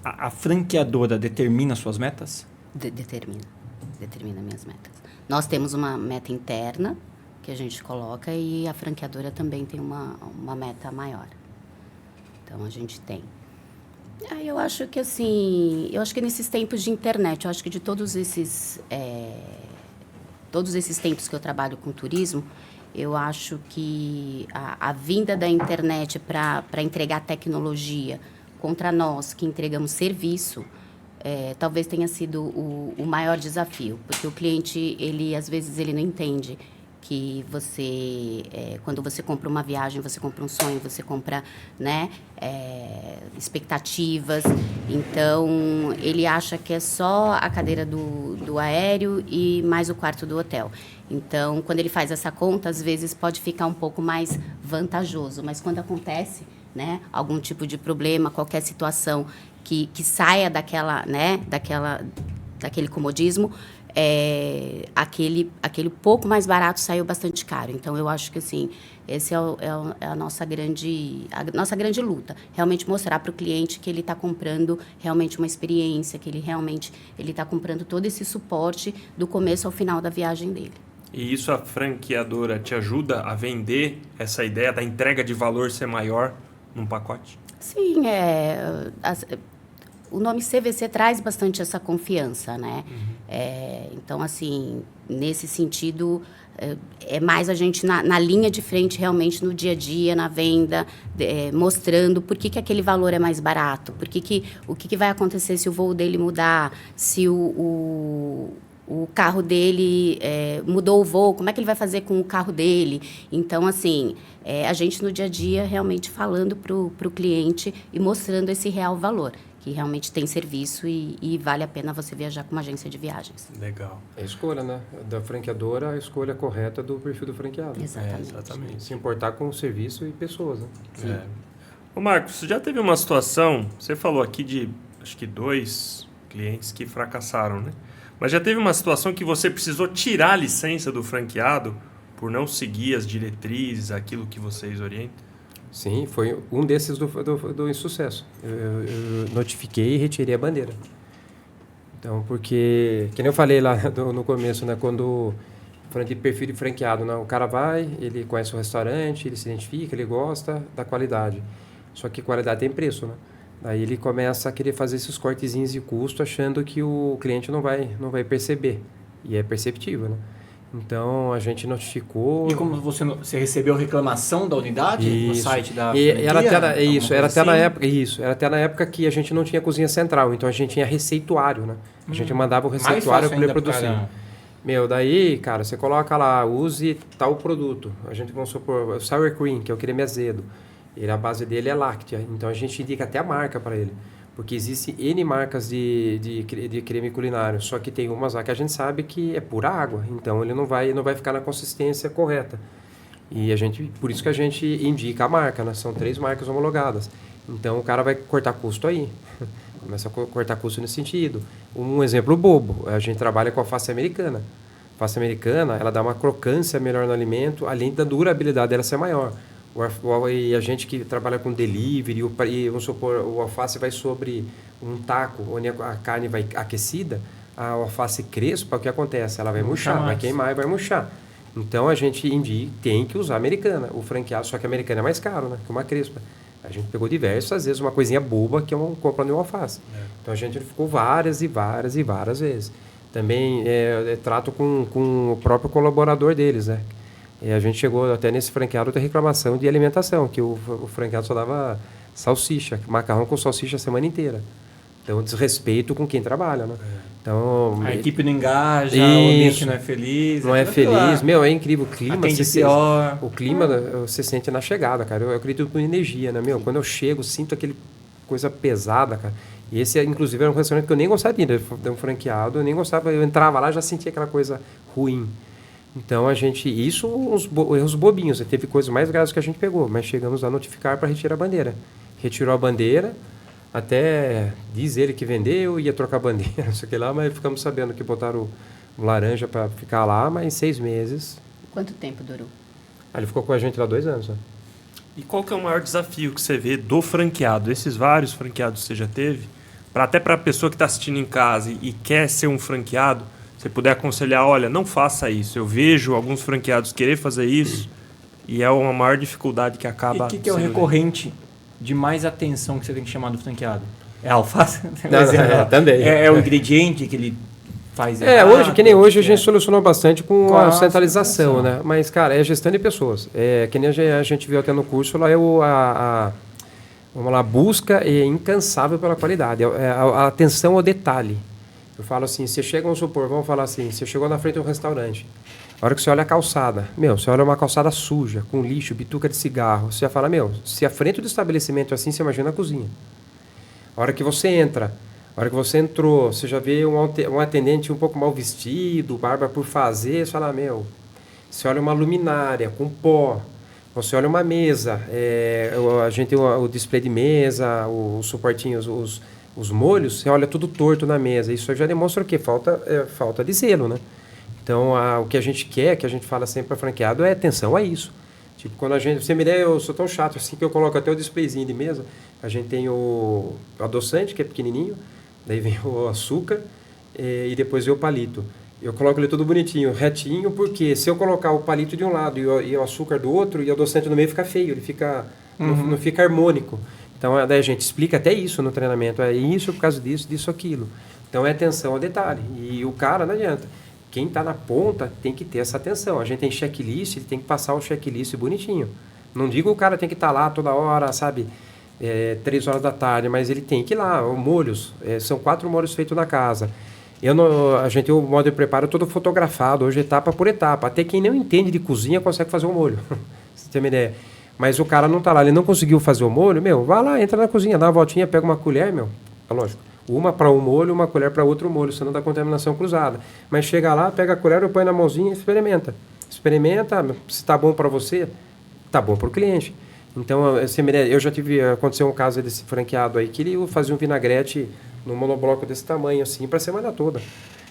a franqueadora determina suas metas? Determina minhas metas. Nós temos uma meta interna que a gente coloca e a franqueadora também tem uma meta maior. Então, a gente tem. Eu acho que nesses tempos de internet, eu acho que de todos esses tempos que eu trabalho com turismo, eu acho que a vinda da internet para entregar tecnologia contra nós que entregamos serviço, talvez tenha sido o maior desafio, porque o cliente, às vezes, ele não entende que quando você compra uma viagem, você compra um sonho, você compra, né, expectativas. Então, ele acha que é só a cadeira do aéreo e mais o quarto do hotel. Então, quando ele faz essa conta, às vezes pode ficar um pouco mais vantajoso. Mas quando acontece, né, algum tipo de problema, qualquer situação que saia daquele comodismo, aquele pouco mais barato saiu bastante caro. Então, eu acho que, assim, esse é a nossa grande luta. Realmente mostrar para o cliente que ele está comprando realmente uma experiência, que ele está comprando todo esse suporte do começo ao final da viagem dele. E isso a franqueadora te ajuda a vender essa ideia da entrega de valor ser maior num pacote? Sim, o nome CVC traz bastante essa confiança, né? Então, assim, nesse sentido, é mais a gente na linha de frente, realmente, no dia a dia, na venda, mostrando por que aquele valor é mais barato, o que vai acontecer se o voo dele mudar, se o carro dele mudou o voo, como é que ele vai fazer com o carro dele? Então, assim, a gente no dia a dia realmente falando para o cliente e mostrando esse real valor, que realmente tem serviço e vale a pena você viajar com uma agência de viagens. Legal. É a escolha, né? Da franqueadora, a escolha correta do perfil do franqueado. Exatamente. Se importar com o serviço e pessoas, né? Ô Marcos, você já teve uma situação, você falou aqui de, acho que 2 clientes que fracassaram, né? Mas já teve uma situação que você precisou tirar a licença do franqueado por não seguir as diretrizes, aquilo que vocês orientam? Sim, foi um desses do insucesso. Eu notifiquei e retirei a bandeira. Então, porque, que nem eu falei lá no começo, né? Quando falando de perfil de franqueado, né? O cara vai, ele conhece o restaurante, ele se identifica, ele gosta da qualidade. Só que qualidade tem preço, né? Aí ele começa a querer fazer esses cortezinhos de custo, achando que o cliente não vai perceber. E é perceptível, né? Então, a gente notificou... E como você recebeu reclamação da unidade no site da E franquia? era até, era até na assim? época, era até na época que a gente não tinha cozinha central, então a gente tinha receituário, né? A gente mandava o Mais receituário fácil para ele ainda produzir. para- Meu, daí, cara, você coloca lá, use tal produto. A gente, vamos supor, o sour cream, que é o creme azedo. A base dele é láctea, então a gente indica até a marca para ele. Porque existe N marcas de creme culinário, só que tem umas lá que a gente sabe que é pura água, então ele não vai ficar na consistência correta. E por isso que a gente indica a marca, né? São 3 marcas homologadas. Então o cara vai cortar custo aí. Começa a cortar custo nesse sentido. Um exemplo bobo, a gente trabalha com alface americana. A alface americana, ela dá uma crocância melhor no alimento, além da durabilidade dela ser maior. E a gente que trabalha com delivery, vamos supor, o alface vai sobre um taco, onde a carne vai aquecida, a alface crespa, o que acontece? Ela vai murchar, vai queimar e vai murchar. Então a gente tem que usar a americana, o franqueado, só que a americana é mais caro, né, que uma crespa. A gente pegou diversas vezes uma coisinha boba que é compra no alface. Então a gente ficou várias vezes. Também trato com o próprio colaborador deles, né? E a gente chegou até nesse franqueado de reclamação de alimentação, que o franqueado só dava salsicha, macarrão com salsicha a semana inteira. Então, desrespeito com quem trabalha, né? Então, A equipe não engaja, o ambiente não é feliz. Não é feliz. Meu, é incrível. O clima... Atende pior. O clima você sente na chegada, cara. Eu acredito com energia, né? Meu, quando eu chego, sinto aquele coisa pesada, cara. E esse, inclusive, era um restaurante que eu nem gostava de ir, de um franqueado. Eu nem gostava. Eu entrava lá e já sentia aquela coisa ruim. Então, isso, erros bobinhos. Teve coisas mais graves que a gente pegou, mas chegamos a notificar para retirar a bandeira. Retirou a bandeira, até diz ele que vendeu, ia trocar a bandeira, não sei o que lá, mas ficamos sabendo que botaram o laranja para ficar lá, mas em 6 meses. Quanto tempo durou? Ele ficou com a gente lá 2 anos. Né? E qual que é o maior desafio que você vê do franqueado? Esses vários franqueados que você já teve, até para a pessoa que está assistindo em casa e quer ser um franqueado, você puder aconselhar, olha, não faça isso. Eu vejo alguns franqueados querer fazer isso e é uma maior dificuldade que acaba... E o que é o recorrente de mais atenção que você tem que chamar do franqueado? É a alface? Também. É o ingrediente que ele faz errado? Hoje, que nem hoje, a gente solucionou bastante com a centralização, né? Mas, cara, é gestão de pessoas. Que nem a gente viu até no curso, lá vamos lá, busca é incansável pela qualidade. A atenção ao detalhe. Eu falo assim, você chega, vamos falar assim, você chegou na frente de um restaurante, a hora que você olha a calçada, você olha uma calçada suja, com lixo, bituca de cigarro, você já fala, se a frente do estabelecimento é assim, você imagina a cozinha. A hora que você entra, a hora que você entrou, você já vê um atendente um pouco mal vestido, barba por fazer, você fala, você olha uma luminária com pó, você olha uma mesa, a gente tem o display de mesa, os suportinhos, os molhos, você olha tudo torto na mesa. Isso já demonstra o quê? Falta de zelo, né? Então, o que a gente quer, que a gente fala sempre para franqueado, é atenção a isso. Tipo, quando você me der, eu sou tão chato assim que eu coloco até o displayzinho de mesa. A gente tem o adoçante, que é pequenininho, daí vem o açúcar e depois vem o palito. Eu coloco ele tudo bonitinho, retinho, porque se eu colocar o palito de um lado e o açúcar do outro, e o adoçante no meio fica feio, ele fica não fica harmônico. Então, daí a gente explica até isso no treinamento. É isso por causa disso, aquilo. Então, é atenção ao detalhe. E o cara, não adianta. Quem está na ponta tem que ter essa atenção. A gente tem checklist, ele tem que passar o checklist bonitinho. Não digo o cara tem que estar lá toda hora, sabe? 3 horas da tarde, mas ele tem que ir lá. Molhos, são 4 molhos feitos na casa. O modo de preparo é todo fotografado, hoje etapa por etapa. Até quem não entende de cozinha consegue fazer um molho. Você tem uma ideia? Mas o cara não está lá, ele não conseguiu fazer o molho, vai lá, entra na cozinha, dá uma voltinha, pega uma colher, é lógico. Uma para um molho, uma colher para outro molho, senão dá contaminação cruzada. Mas chega lá, pega a colher, põe na mãozinha e experimenta. Experimenta, se está bom para você, está bom para o cliente. Então, eu já aconteceu um caso desse franqueado aí, que ele fazia um vinagrete num monobloco desse tamanho, assim, para a semana toda.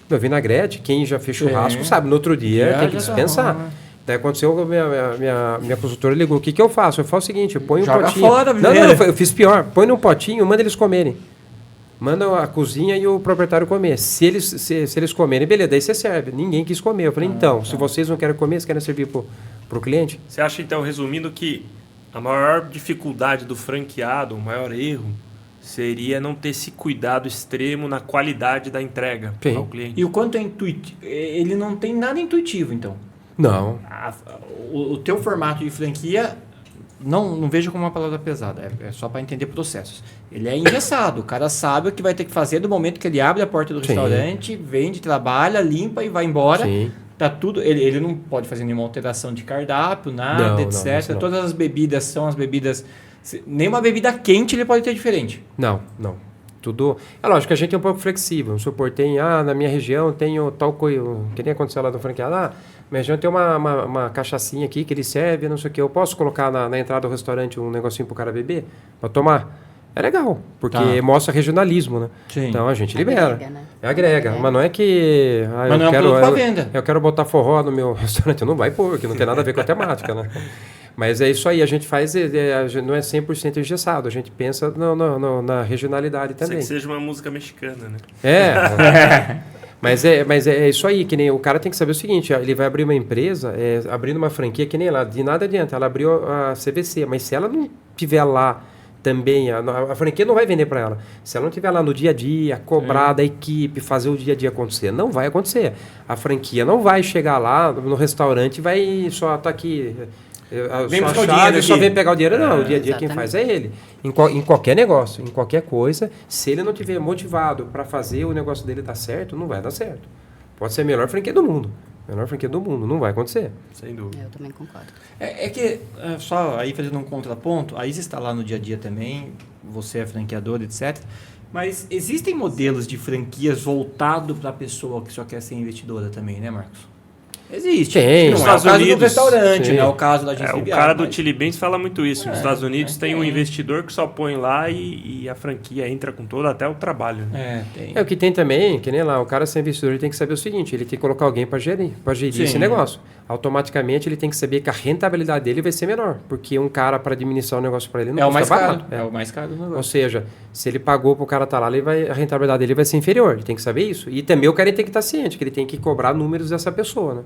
Vinagrete, quem já fez churrasco sabe, no outro dia tem que dispensar. Daí aconteceu, minha consultora ligou, o que eu faço? Eu faço o seguinte, eu ponho um potinho... Fora, não, eu fiz pior, põe num potinho, manda eles comerem. Manda a cozinha e o proprietário comer. Se eles comerem, beleza, daí você serve. Ninguém quis comer. Eu falei, se vocês não querem comer, vocês querem servir pro cliente? Você acha, então, resumindo, que a maior dificuldade do franqueado, o maior erro, seria não ter esse cuidado extremo na qualidade da entrega Sim. ao cliente. E o quanto é intuitivo? Ele não tem nada intuitivo, então. Não. O teu formato de franquia, não vejo como uma palavra pesada, é só para entender processos. Ele é engessado, o cara sabe o que vai ter que fazer do momento que ele abre a porta do Sim. restaurante, vende, trabalha, limpa e vai embora. Sim. Tá tudo, ele não pode fazer nenhuma alteração de cardápio, nada, Não, etc. não, isso não. Todas as bebidas são as bebidas... Nenhuma bebida quente ele pode ter diferente. Não. Tudo... É lógico que a gente é um pouco flexível. Vamos supor, tem... na minha região tenho tal coisa... Que nem aconteceu lá no franqueado. Na minha região tem uma cachaçinha aqui que ele serve, não sei o que. Eu posso colocar na entrada do restaurante um negocinho pro cara beber? Pra tomar? É legal, porque Tá. mostra regionalismo, né? Sim. Então a gente libera. Agrega, né? Agrega. Mas não é que... Mas não é um produto pra venda. Eu quero botar forró no meu restaurante. Não vai pôr, que não tem nada a ver com a temática, né? Mas é isso aí, a gente faz, não é 100% engessado, a gente pensa na regionalidade Pode ser também. que seja uma música mexicana, né? Mas é isso aí, que nem o cara tem que saber o seguinte, ele vai abrir uma empresa, abrindo uma franquia, que nem ela, de nada adianta, ela abriu a CVC, mas se ela não tiver lá também, a franquia não vai vender para ela. Se ela não tiver lá no dia a dia, cobrar da equipe, fazer o dia a dia acontecer, não vai acontecer. A franquia não vai chegar lá no restaurante e vai só estar aqui... Vem só buscar o chave, dinheiro só aqui. vem pegar o dinheiro, não. O dia a dia quem Exatamente. faz é ele. Em qualquer negócio, em qualquer coisa, se ele não tiver motivado para fazer o negócio dele dar certo, não vai dar certo. Pode ser a melhor franquia do mundo. Melhor franquia do mundo, não vai acontecer. Sem dúvida. Eu também concordo. Só aí fazendo um contraponto, a Isa está lá no dia a dia também, você é franqueador, etc. Mas existem modelos de franquias voltado para a pessoa que só quer ser investidora também, né, Marcos? Existe. Tem. Não Nos é o Estados caso do Unidos, restaurante, sim. né? O caso da agência O imobiliária, cara do mas- Chili Benz fala muito isso. Nos Estados Unidos mas tem um tem. investidor que só põe lá e a franquia entra com todo até o trabalho. Né? tem. O que tem também, que nem lá, o cara ser investidor, ele tem que saber o seguinte, ele tem que colocar alguém para gerir Sim. esse negócio. Automaticamente ele tem que saber que a rentabilidade dele vai ser menor, porque um cara para administrar o negócio para ele não É o custa mais caro. barato. É o mais caro do Ou negócio. seja, se ele pagou para o cara estar lá, a rentabilidade dele vai ser inferior. Ele tem que saber isso. E também o cara tem que estar ciente, que ele tem que cobrar números dessa pessoa, né?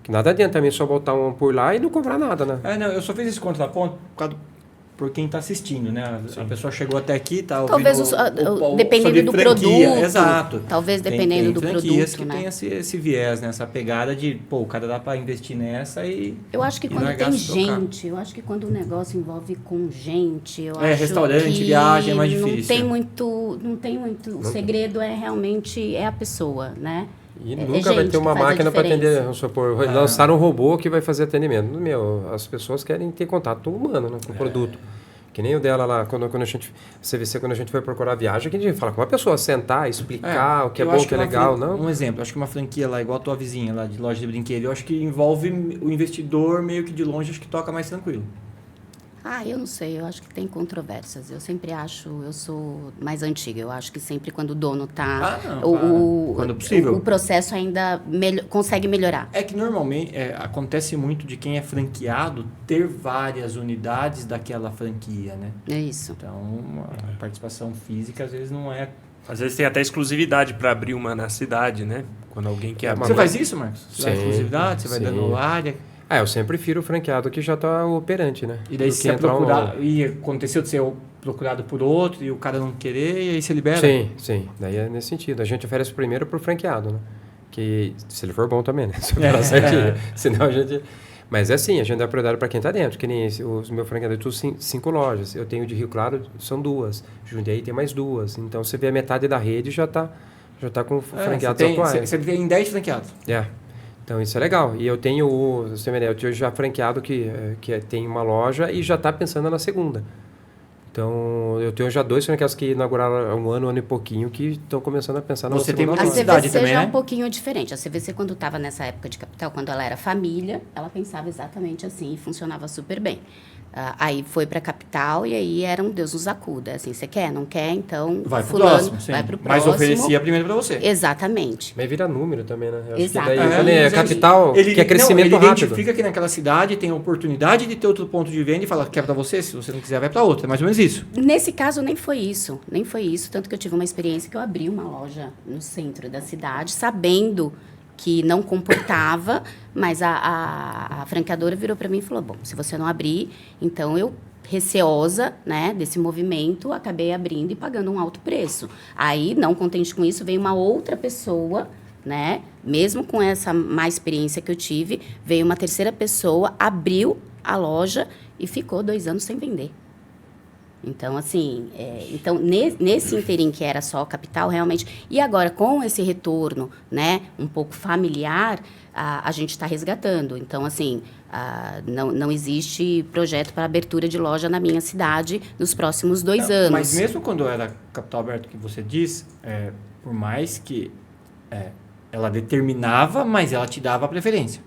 Que nada adianta também só botar um por lá e não cobrar nada, né? Não, eu só fiz esse contraponto por quem está assistindo, né? A pessoa chegou até aqui, tá ouvindo Talvez dependendo sobre do franquia. produto. Exato. Talvez Tem dependendo do franquias produto, que né? tem esse viés, né? Essa pegada de, pô, o cara dá para investir nessa e... Eu acho que E quando largar tem se tocar. gente, eu acho que quando o negócio envolve com gente, eu acho restaurante, que viagem é mais Não difícil. tem muito. O segredo é realmente a pessoa, né? E É nunca vai gente ter uma que faz a máquina para atender. diferença. Vamos supor, lançaram um robô que vai fazer atendimento. As pessoas querem ter contato humano, né, com o produto. Que nem o dela lá, quando a gente, CVC, quando a gente vai procurar viagem, que a gente fala com uma pessoa, sentar, explicar o que é eu bom, acho o que é uma legal, fran- não? Um exemplo, acho que uma franquia lá, igual a tua vizinha lá de loja de brinquedo, eu acho que envolve o investidor meio que de longe, acho que toca mais tranquilo. Eu não sei, eu acho que tem controvérsias. Eu sempre acho, eu sou mais antiga, eu acho que sempre quando o dono tá. Quando possível. O processo ainda consegue melhorar. É que normalmente acontece muito de quem é franqueado ter várias unidades daquela franquia, né? É isso. Então, a participação física às vezes não é... Às vezes tem até exclusividade para abrir uma na cidade, né? Quando alguém quer abrir. Você faz isso, Marcos? Você dá Sim, exclusividade, você vai sim. dando área... Eu sempre prefiro o franqueado que já está operante, né? E daí Do se que você entrar procurar... E aconteceu de ser procurado por outro e o cara não querer, e aí você libera? Sim. Daí é nesse sentido. A gente oferece primeiro para o franqueado, né? Que, se ele for bom também, né? Se for certinho. Senão a gente... Mas é assim, a gente dá prioridade para quem está dentro. Que nem os meus franqueados, tudo 5 lojas. Eu tenho de Rio Claro, são 2. Jundiaí tem mais 2. Então, você vê a metade da rede já tá com franqueados atuais. Você tem 10 franqueados. Então, isso é legal. E eu tenho, eu tenho já franqueado que tem uma loja e já está pensando na segunda. Então, eu tenho já 2 franqueados que inauguraram há um ano e pouquinho, que estão começando a pensar na Você tem segunda A muita loja. cidade CVC também, já é né? um pouquinho diferente. A CVC, quando estava nessa época de capital, quando ela era família, ela pensava exatamente assim e funcionava super bem. Aí foi para a capital e aí era um Deus nos acuda. Assim, você quer, não quer, então Vai pro fulano, próximo, sim. vai pro Mas próximo. oferecia primeiro para você. Exatamente. Mas vira número também, né? Eu acho que Exato. daí, É, quando é mas capital, que é crescimento ele rápido. identifica que naquela cidade tem a oportunidade de ter outro ponto de venda e fala, quer para você, se você não quiser, vai para outra. É mais ou menos isso. Nesse caso, nem foi isso. Tanto que eu tive uma experiência que eu abri uma loja no centro da cidade, sabendo que não comportava, mas a franqueadora virou para mim e falou, bom, se você não abrir, então eu receosa, né, desse movimento, acabei abrindo e pagando um alto preço. Aí, não contente com isso, veio uma outra pessoa, né, mesmo com essa má experiência que eu tive, veio uma terceira pessoa, abriu a loja e ficou 2 anos sem vender. Então, assim, nesse interim que era só capital, realmente... E agora, com esse retorno, né, um pouco familiar, a gente está resgatando. Então, assim, não existe projeto para abertura de loja na minha cidade nos próximos 2 anos. Mas mesmo quando era capital aberto, que você diz, por mais que ela determinava, mas ela te dava a preferência.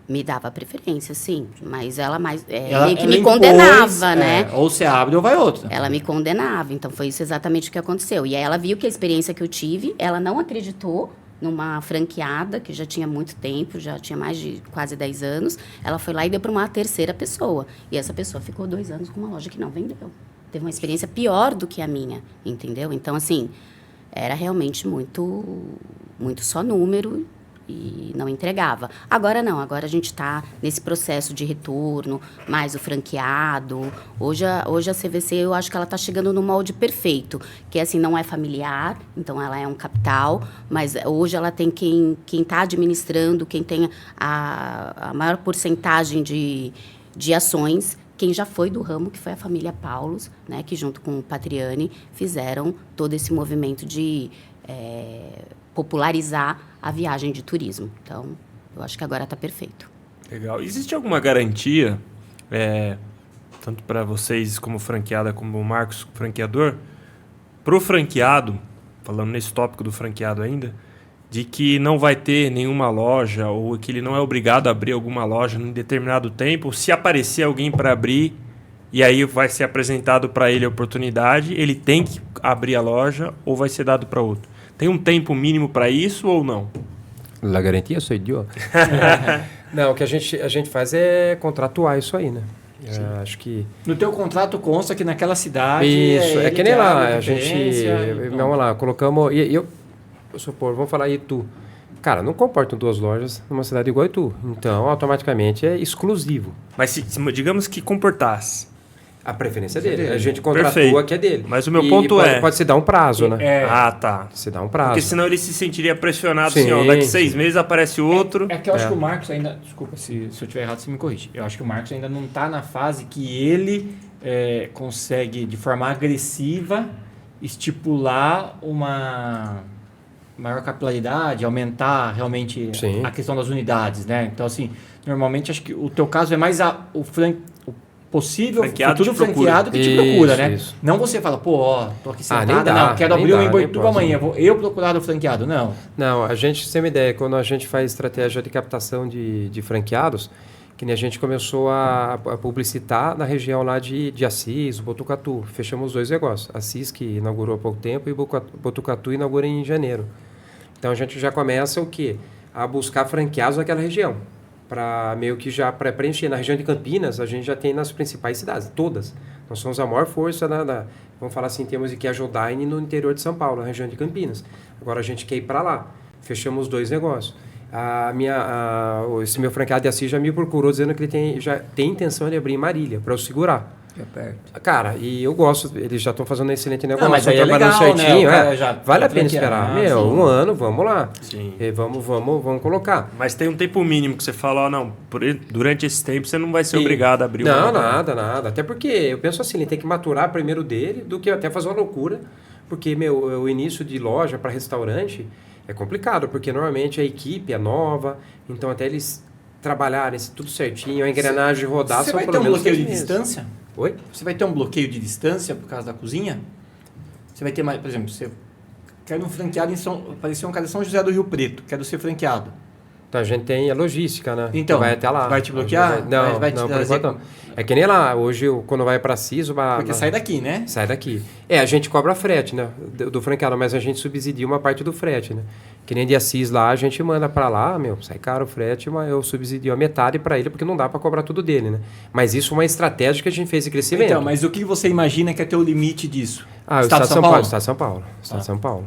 Me dava preferência, sim. Mas ela meio que ela me impôs, condenava, né? Ou você abre ou vai outra. Ela me condenava, então foi isso exatamente o que aconteceu. E aí ela viu que a experiência que eu tive, ela não acreditou numa franqueada, que já tinha muito tempo, já tinha mais de quase 10 anos. Ela foi lá e deu para uma terceira pessoa. E essa pessoa ficou 2 anos com uma loja que não vendeu. Teve uma experiência pior do que a minha, entendeu? Então, assim, era realmente muito só número e não entregava. Agora não, agora a gente está nesse processo de retorno, mais o franqueado. Hoje a CVC, eu acho que ela está chegando no molde perfeito, que assim, não é familiar, então ela é um capital, mas hoje ela tem quem está administrando, quem tem a maior porcentagem de ações, quem já foi do ramo, que foi a família Paulos, né, que junto com o Patriani fizeram todo esse movimento de popularizar a viagem de turismo. Então, eu acho que agora está perfeito. Legal. Existe alguma garantia, tanto para vocês como franqueada, como o Marcos, franqueador, para o franqueado, falando nesse tópico do franqueado ainda, de que não vai ter nenhuma loja ou que ele não é obrigado a abrir alguma loja em determinado tempo? Se aparecer alguém para abrir e aí vai ser apresentado para ele a oportunidade, ele tem que abrir a loja ou vai ser dado para outro? Tem um tempo mínimo para isso ou não? La garantia sou idiota. Não, o que a gente faz é contratuar isso aí, né? Acho que... No teu contrato consta que naquela cidade... Isso, é que nem lá, a gente... Então... Vamos lá, colocamos... Eu supor, vamos falar Itu. Cara, não comportam 2 lojas numa cidade igual a Itu. Então, automaticamente é exclusivo. Mas se digamos que comportasse. A preferência dele. A gente contratua que é dele. Mas o meu ponto pode se dar um prazo, né? Ah, tá. Se dá um prazo. Porque senão ele se sentiria pressionado, sim, assim, ó, daqui 6 meses aparece outro. É que eu acho que o Marcos ainda... Desculpa, se eu estiver errado, você me corrige. Eu acho que o Marcos ainda não está na fase que ele consegue, de forma agressiva, estipular uma maior capilaridade, aumentar realmente a questão das unidades, né? Então, assim, normalmente, acho que o teu caso é mais o possível futuro franqueado que te procura, né? Isso. Não você fala, tô aqui sentada, quero abrir um em Boituva amanhã, vou eu procurar o franqueado, não. Não, a gente tem uma ideia, quando a gente faz estratégia de captação de franqueados, que nem a gente começou a publicitar na região lá de Assis, Botucatu, fechamos 2 negócios, Assis que inaugurou há pouco tempo e Botucatu inaugura em janeiro. Então a gente já começa o quê? A buscar franqueados naquela região. Para meio que já preencher. Na região de Campinas, a gente já tem nas principais cidades, todas. Nós somos a maior força, vamos falar assim, em termos de casual dining no interior de São Paulo, na região de Campinas. Agora a gente quer ir para lá. Fechamos 2 negócios. Esse meu franqueado de Assis já me procurou dizendo que ele já tem intenção de abrir em Marília, para eu segurar. É perto. Cara, e eu gosto, eles já estão fazendo um excelente negócio, mas aí trabalhando legal, certinho, né? Vale a pena esperar. Sim. 1 ano, vamos lá. Sim. Vamos colocar. Mas tem um tempo mínimo que você fala, durante esse tempo você não vai ser obrigado a abrir uma. Não, nada. Até porque eu penso assim, ele tem que maturar primeiro dele do que até fazer uma loucura. Porque, o início de loja para restaurante é complicado, porque normalmente a equipe é nova, então até eles trabalharem tudo certinho, a engrenagem rodar, são pelo menos 6 meses. Você vai ter um bloqueio de distância? Oi? Você vai ter um bloqueio de distância por causa da cozinha? Você vai ter mais, por exemplo, você quer um franqueado apareceu um cara de São José do Rio Preto, quero ser franqueado. Então a gente tem a logística, né? Então, vai até lá. Vai te bloquear? Não, vai te trazer... não. É que nem lá, hoje quando vai para Assis... Porque sai daqui, né? Sai daqui. A gente cobra frete, né? Do franqueado, mas a gente subsidia uma parte do frete, né? Que nem de Assis lá, a gente manda para lá, sai caro o frete, mas eu subsidio a metade para ele, porque não dá para cobrar tudo dele, né? Mas isso é uma estratégia que a gente fez de crescimento. Então, mas o que você imagina que é ter o limite disso? O Estado de São Paulo. Estado de São Paulo.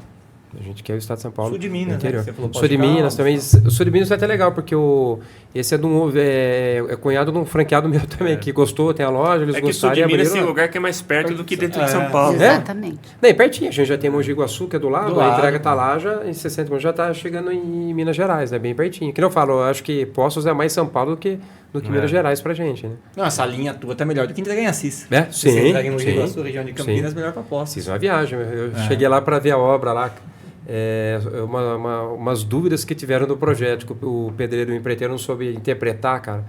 A gente quer o estado de São Paulo. Sul de Minas, interior. né? Você falou Sul de Portugal, Minas também. O Sul de Minas é até legal, porque esse é cunhado de um franqueado meu também, que gostou, tem a loja, eles É que o Sul gostaram de e Minas abriram. tem lugar que é mais perto do que dentro de É. São Paulo. Exatamente. Não, é pertinho, a gente já tem Mogi Guaçu, que é do lado, Do a lado. entrega tá lá, já, em 60 minutos já tá chegando em Minas Gerais, né? Bem pertinho. Que não eu falo, eu acho que Poços é mais São Paulo do que Minas Gerais pra gente, né? Não, essa linha tua tá melhor do que entregar em Assis. É, Se você sim, entrega em Mogi sim, Guaçu, região de Campinas, melhor pra Poços. Fiz uma viagem, eu cheguei lá para ver a obra lá, umas dúvidas que tiveram no projeto, que o pedreiro e o empreiteiro não soube interpretar, cara,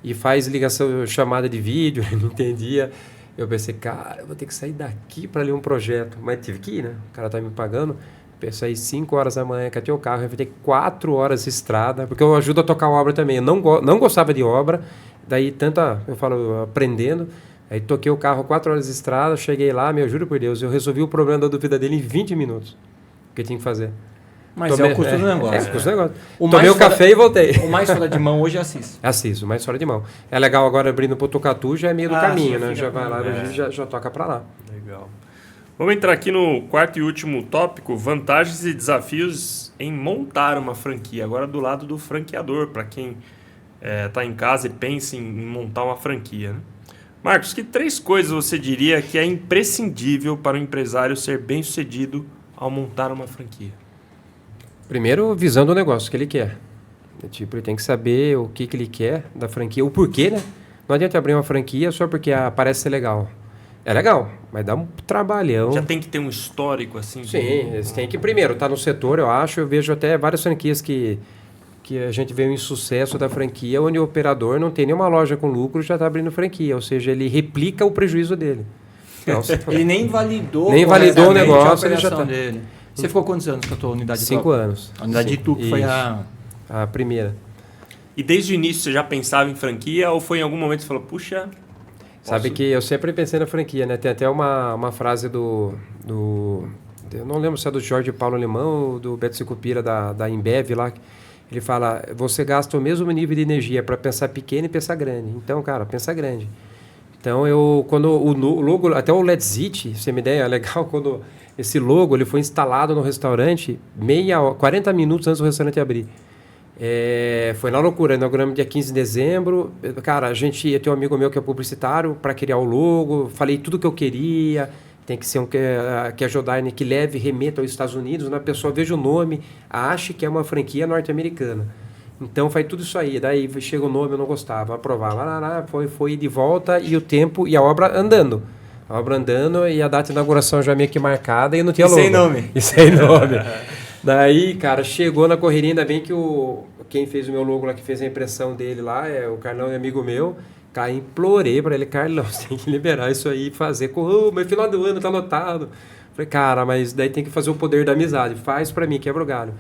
e faz ligação, chamada de vídeo, não entendia. Eu pensei, cara, eu vou ter que sair daqui para ler um projeto, mas tive que ir, né? O cara tá me pagando. Pensei 5 horas da manhã, catei o carro, eu fiquei 4 horas de estrada, porque eu ajudo a tocar a obra também. Eu não gostava de obra, daí eu falo, aprendendo. Aí toquei o carro 4 horas de estrada, cheguei lá, meu, juro por Deus, eu resolvi o problema da dúvida dele em 20 minutos. O que tinha que fazer. Mas é o custo do negócio. É o custo do negócio. O Tomei mais o café e voltei. O mais fora de mão hoje é Assis. Assis, o mais fora de mão. É legal agora abrindo pro Tucatu, já é meio do caminho, já né? fica Já vai lá, já toca para lá. Legal. Vamos entrar aqui no quarto e último tópico, vantagens e desafios em montar uma franquia. Agora do lado do franqueador, para quem está em casa e pensa em montar uma franquia. Né? Marcos, que 3 coisas você diria que é imprescindível para o empresário ser bem-sucedido ao montar uma franquia? Primeiro, visão do negócio que ele quer. Tipo, ele tem que saber o que ele quer da franquia, o porquê, né? Não adianta abrir uma franquia só porque parece ser legal. É legal, mas dá um trabalhão. Já tem que ter um histórico assim? Sim, eles têm que primeiro estar no setor, eu acho. Eu vejo até várias franquias que a gente vê um insucesso da franquia, onde o operador não tem nenhuma loja com lucro, já está abrindo franquia. Ou seja, ele replica o prejuízo dele. Então, Ele nem validou, Nem validou o negócio, a ele já operação tá. dele. Você ficou quantos anos com a tua unidade 5 própria? anos. A unidade de Itu, que foi a... A primeira. E desde o início você já pensava em franquia ou foi em algum momento que você falou, puxa... Sabe que eu sempre pensei na franquia, né? Tem até uma frase do... Eu não lembro se é do Jorge Paulo Alemão ou do Beto Sicupira da Embev lá. Ele fala, você gasta o mesmo nível de energia para pensar pequeno e pensar grande. Então, cara, pensa grande. Então, quando o logo, até o Let's Eat, você me ideia, é legal, quando esse logo ele foi instalado no restaurante 40 minutos antes do restaurante abrir. Foi na loucura, inauguramos dia 15 de dezembro. Cara, eu tenho um amigo meu que é publicitário para criar o logo, falei tudo que eu queria. Tem que ser que a Jodine que leve, remeta aos Estados Unidos, né? A pessoa veja o nome, ache que é uma franquia norte-americana. Então faz tudo isso aí. Daí chega o nome, eu não gostava, aprovava. Foi de volta e o tempo e a obra andando. A obra andando e a data de inauguração já meio que marcada e não tinha logo. Sem nome. E sem nome. Daí, cara, chegou na correria, ainda bem que quem fez o meu logo lá, que fez a impressão dele lá, o Carlão é amigo meu. Cara, implorei para ele, Carlão, você tem que liberar isso aí e fazer. Mas final do ano tá lotado. Falei, cara, mas daí tem que fazer o poder da amizade. Faz para mim, quebra o galho.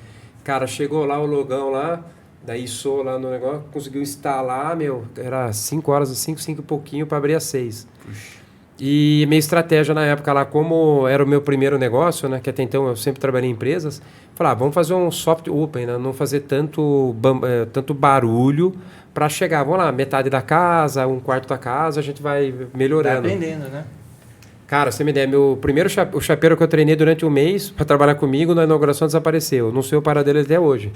Cara, chegou lá o logão lá, daí sou lá no negócio, conseguiu instalar, era 5 horas, 5 e pouquinho para abrir às 6. Puxa. E minha estratégia na época lá, como era o meu primeiro negócio, né, que até então eu sempre trabalhei em empresas, falei, vamos fazer um soft open, né, não fazer tanto barulho para chegar, vamos lá, metade da casa, 1/4 da casa, a gente vai melhorando. Vai aprendendo, né? Cara, você me der, meu primeiro o chapeiro que eu treinei durante um mês para trabalhar comigo na inauguração desapareceu, não sei o paradeiro até hoje.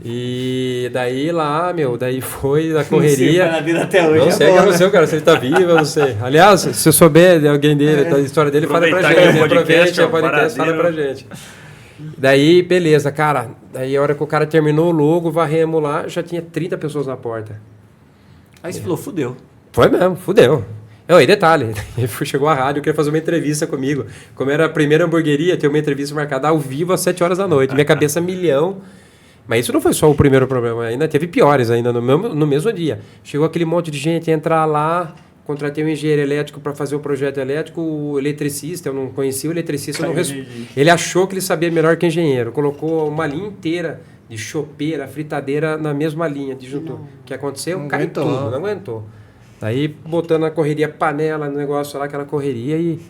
E daí lá, daí foi da correria. Até hoje, não sei o que aconteceu, cara, se ele tá vivo, eu não sei. Aliás, se eu souber de alguém dele, da história dele, fala pra gente. Aproveite o podcast, fala pra gente. Daí, beleza, cara. Daí a hora que o cara terminou o logo, varremos lá, já tinha 30 pessoas na porta. Aí você falou, fudeu. Foi mesmo, fudeu. E detalhe, chegou a rádio, queria fazer uma entrevista comigo. Como era a primeira hamburgueria, tem uma entrevista marcada ao vivo às 7 horas da noite. Minha cabeça milhão. Mas isso não foi só o primeiro problema, ainda teve piores ainda no mesmo dia. Chegou aquele monte de gente entrar lá, contratei um engenheiro elétrico para fazer o projeto elétrico, o eletricista, eu não conhecia o eletricista, ele achou que ele sabia melhor que o engenheiro, colocou uma linha inteira de chopeira, fritadeira na mesma linha, disjuntor. O que aconteceu? Não Caiu aguentou. tudo, não aguentou. Daí botando na correria panela, no negócio lá, aquela correria e...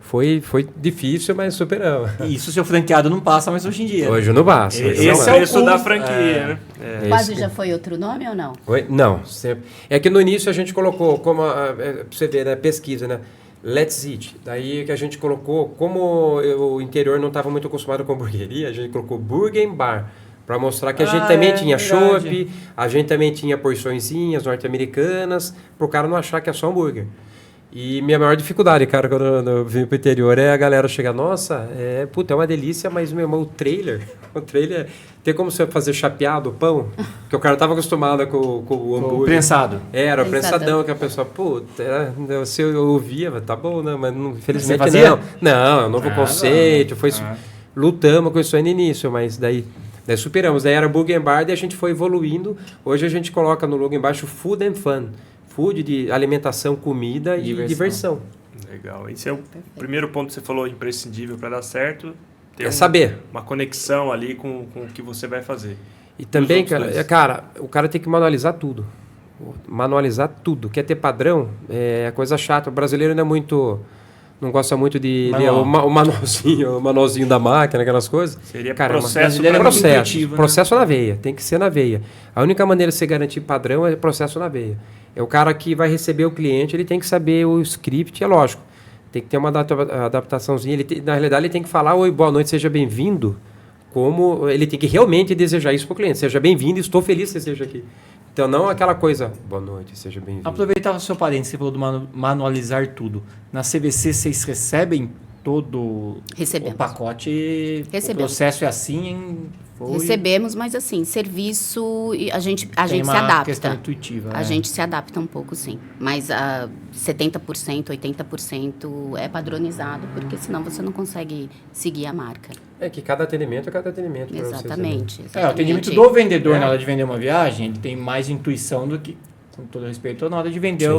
Foi difícil, mas superamos. Isso seu franqueado não passa mais hoje em dia. Hoje não passa. Esse é o preço da franquia, né? Quase já foi outro nome ou não? Não, sempre. É que no início a gente colocou, como pra você ver, né, pesquisa, né? Let's Eat. Daí que a gente colocou, como o interior não estava muito acostumado com hamburgueria, a gente colocou Burger and Bar, para mostrar que a gente também tinha chopp, a gente também tinha porçõezinhas norte-americanas, para o cara não achar que é só hambúrguer. E minha maior dificuldade, cara, quando eu vim pro interior, é a galera chegar, nossa, é uma delícia, mas, meu irmão, o trailer, tem como você fazer chapeado o pão? Porque o cara tava acostumado com o hambúrguer. O prensado. Era o prensadão, que a pessoa, se eu ouvia, tá bom, né? Mas infelizmente você fazia? Não, é um novo conceito, lutamos com isso aí no início, mas daí superamos. Daí era Burger and Bar e a gente foi evoluindo. Hoje a gente coloca no logo embaixo Food and Fun. Food de alimentação, comida e diversão. Legal. Esse é o primeiro ponto que você falou, imprescindível para dar certo. Ter saber. Uma conexão ali com o que você vai fazer. E também, cara, o cara tem que manualizar tudo. Manualizar tudo. Quer ter padrão? É coisa chata. O brasileiro não gosta muito de o manualzinho da máquina, aquelas coisas. Seria processo na veia. Tem que ser na veia. A única maneira de você garantir padrão é processo na veia. É o cara que vai receber o cliente, ele tem que saber o script, é lógico. Tem que ter uma adaptaçãozinha. Na realidade, ele tem que falar, oi, boa noite, seja bem-vindo. Como ele tem que realmente desejar isso para o cliente. Seja bem-vindo, estou feliz que você esteja aqui. Então, não aquela coisa, boa noite, seja bem-vindo. Aproveitar o seu parênteses, você falou do manualizar tudo. Na CVC, vocês recebem todo o pacote? Recebemos. O processo é assim? Recebemos, mas assim, serviço, a gente se adapta. Tem uma questão intuitiva. A gente se adapta um pouco, sim. Mas 70%, 80% é padronizado, porque senão você não consegue seguir a marca. É que cada atendimento é cada atendimento. Exatamente. O atendimento do vendedor na hora de vender uma viagem, ele tem mais intuição do que, com todo respeito, na hora de vender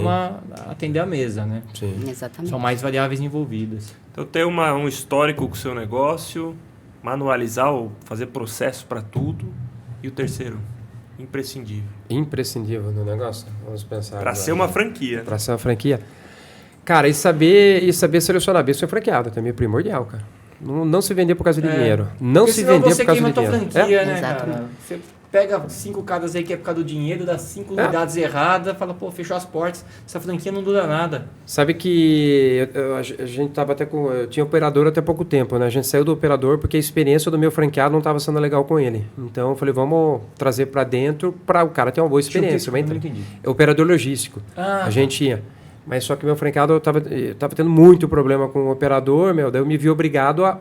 atender a mesa, né? Sim. Exatamente. São mais variáveis envolvidas. Então, ter um histórico com o seu negócio, manualizar ou fazer processo para tudo. E o terceiro, imprescindível. Imprescindível no negócio? Vamos pensar. Para ser uma franquia. Para ser uma franquia. Cara, e saber selecionar bem o seu franqueado também é primordial, cara. Não se vender por causa de dinheiro. Não se vender por causa de dinheiro. Você franquia, né, cara? Você pega 5 caras aí que é por causa do dinheiro, dá 5 unidades erradas, fala, fechou as portas, essa franquia não dura nada. Sabe que a gente tava até com... Eu tinha operador até pouco tempo, né? A gente saiu do operador porque a experiência do meu franqueado não estava sendo legal com ele. Então, eu falei, vamos trazer para dentro para o cara ter uma boa experiência. É operador logístico. A gente ia. Mas só que meu franqueado, eu tava tendo muito problema com o operador, daí eu me vi obrigado a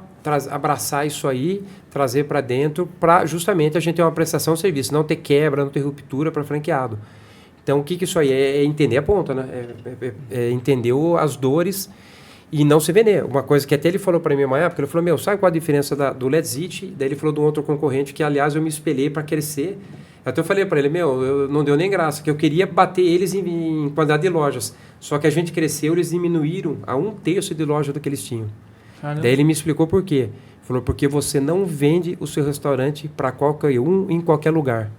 abraçar isso aí, trazer para dentro, para justamente a gente ter uma prestação de serviço, não ter quebra, não ter ruptura para franqueado. Então, o que isso aí é? É entender a ponta, né? É entender as dores e não se vender. Uma coisa que até ele falou para mim uma época, ele falou, sabe qual a diferença do Let's Eat? Daí ele falou de um outro concorrente que, aliás, eu me espelhei para crescer. Até eu falei para ele, eu não deu nem graça, que eu queria bater eles em quantidade de lojas. Só que a gente cresceu, eles diminuíram a 1/3 de loja do que eles tinham. Caramba. Daí ele me explicou por quê. Falou, porque você não vende o seu restaurante para qualquer um, em qualquer lugar.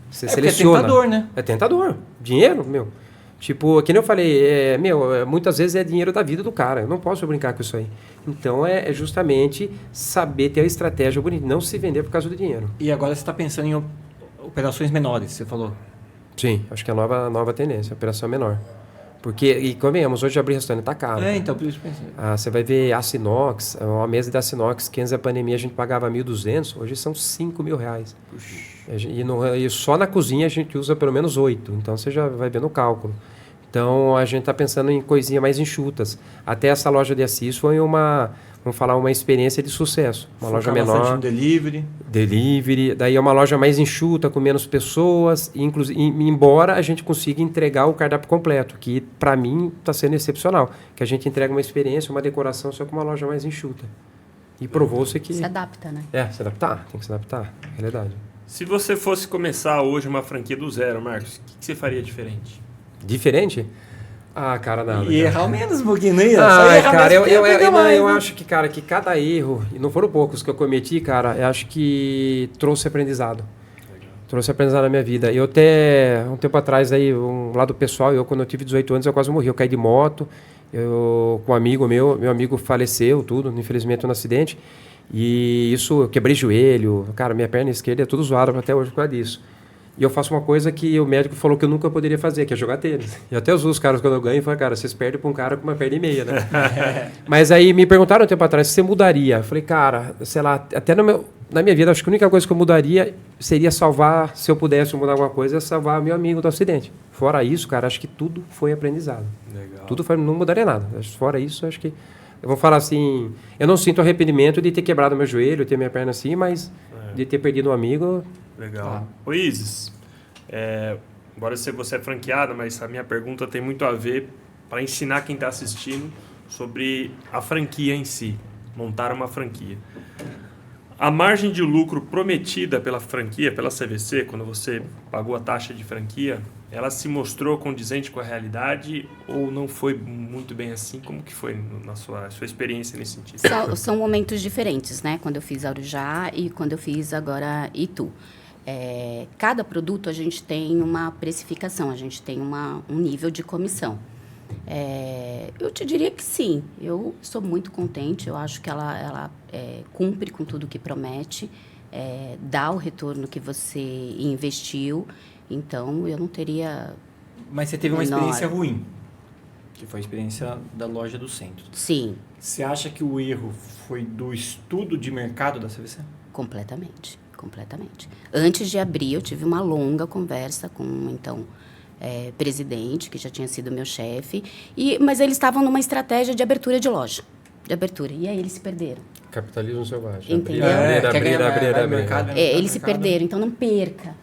Você seleciona. É tentador, né? É tentador. Dinheiro, Tipo, que nem eu falei, muitas vezes é dinheiro da vida do cara. Eu não posso brincar com isso aí. Então, é justamente saber ter a estratégia bonita, não se vender por causa do dinheiro. E agora você está pensando em operações menores, você falou? Sim, acho que é a nova tendência, operação menor. Porque, e convenhamos, hoje abrir restaurante está caro. Então, por isso que eu pensei. Você vai ver aço inox, uma mesa de aço inox, que antes da pandemia a gente pagava 1.200, hoje são 5 mil reais. E só na cozinha a gente usa pelo menos 8, então você já vai ver no cálculo. Então, a gente está pensando em coisinhas mais enxutas. Até essa loja de Assis foi uma experiência de sucesso. Uma loja menor. Delivery. Daí é uma loja mais enxuta, com menos pessoas. Embora a gente consiga entregar o cardápio completo, que para mim está sendo excepcional. Que a gente entrega uma experiência, uma decoração, só com uma loja mais enxuta. E provou-se que... Se adapta, né? Se adaptar. Tem que se adaptar. Realidade. Se você fosse começar hoje uma franquia do zero, Marcos, o que você faria diferente? Diferente? Cara, nada. E errar menos um pouquinho, não ia? Cara, eu acho que, cara, que cada erro, e não foram poucos que eu cometi, cara, eu acho que trouxe aprendizado. Trouxe aprendizado na minha vida. Eu até, um tempo atrás, aí, um lado pessoal, quando eu tive 18 anos, eu quase morri. Eu caí de moto, com um amigo meu amigo faleceu, tudo, infelizmente, no acidente. E isso, eu quebrei joelho, cara, minha perna esquerda é tudo zoada até hoje por causa disso. E eu faço uma coisa que o médico falou que eu nunca poderia fazer, que é jogar tênis. E até os caras, quando eu ganho, falam, cara, vocês perdem para um cara com uma perna e meia, né? Mas aí me perguntaram um tempo atrás se você mudaria. Eu falei, cara, sei lá, até na minha vida, acho que a única coisa que eu mudaria seria salvar, se eu pudesse mudar alguma coisa, é salvar meu amigo do acidente. Fora isso, cara, acho que tudo foi aprendizado. Legal. Tudo foi, não mudaria nada. Fora isso, acho que... Eu vou falar assim, eu não sinto arrependimento de ter quebrado meu joelho, ter minha perna assim, mas de ter perdido um amigo... Legal. Ô Isis, embora você é franqueada, mas a minha pergunta tem muito a ver para ensinar quem está assistindo sobre a franquia em si, montar uma franquia. A margem de lucro prometida pela franquia, pela CVC, quando você pagou a taxa de franquia, ela se mostrou condizente com a realidade ou não foi muito bem assim? Como que foi na sua experiência nesse sentido? São momentos diferentes, né? Quando eu fiz Arujá e quando eu fiz agora Itu. Cada produto a gente tem uma precificação, a gente tem um nível de comissão. Eu te diria que sim, eu sou muito contente, eu acho que ela cumpre com tudo que promete, dá o retorno que você investiu, então eu não teria... Mas você teve uma experiência ruim, que foi a experiência da loja do centro. Sim. Você acha que o erro foi do estudo de mercado da CVC? Completamente. Antes de abrir, eu tive uma longa conversa com, então, presidente, que já tinha sido meu chefe, mas eles estavam numa estratégia de abertura de loja, e aí eles se perderam. Capitalismo selvagem. Entendeu? Abrir. Eles se perderam, então não perca,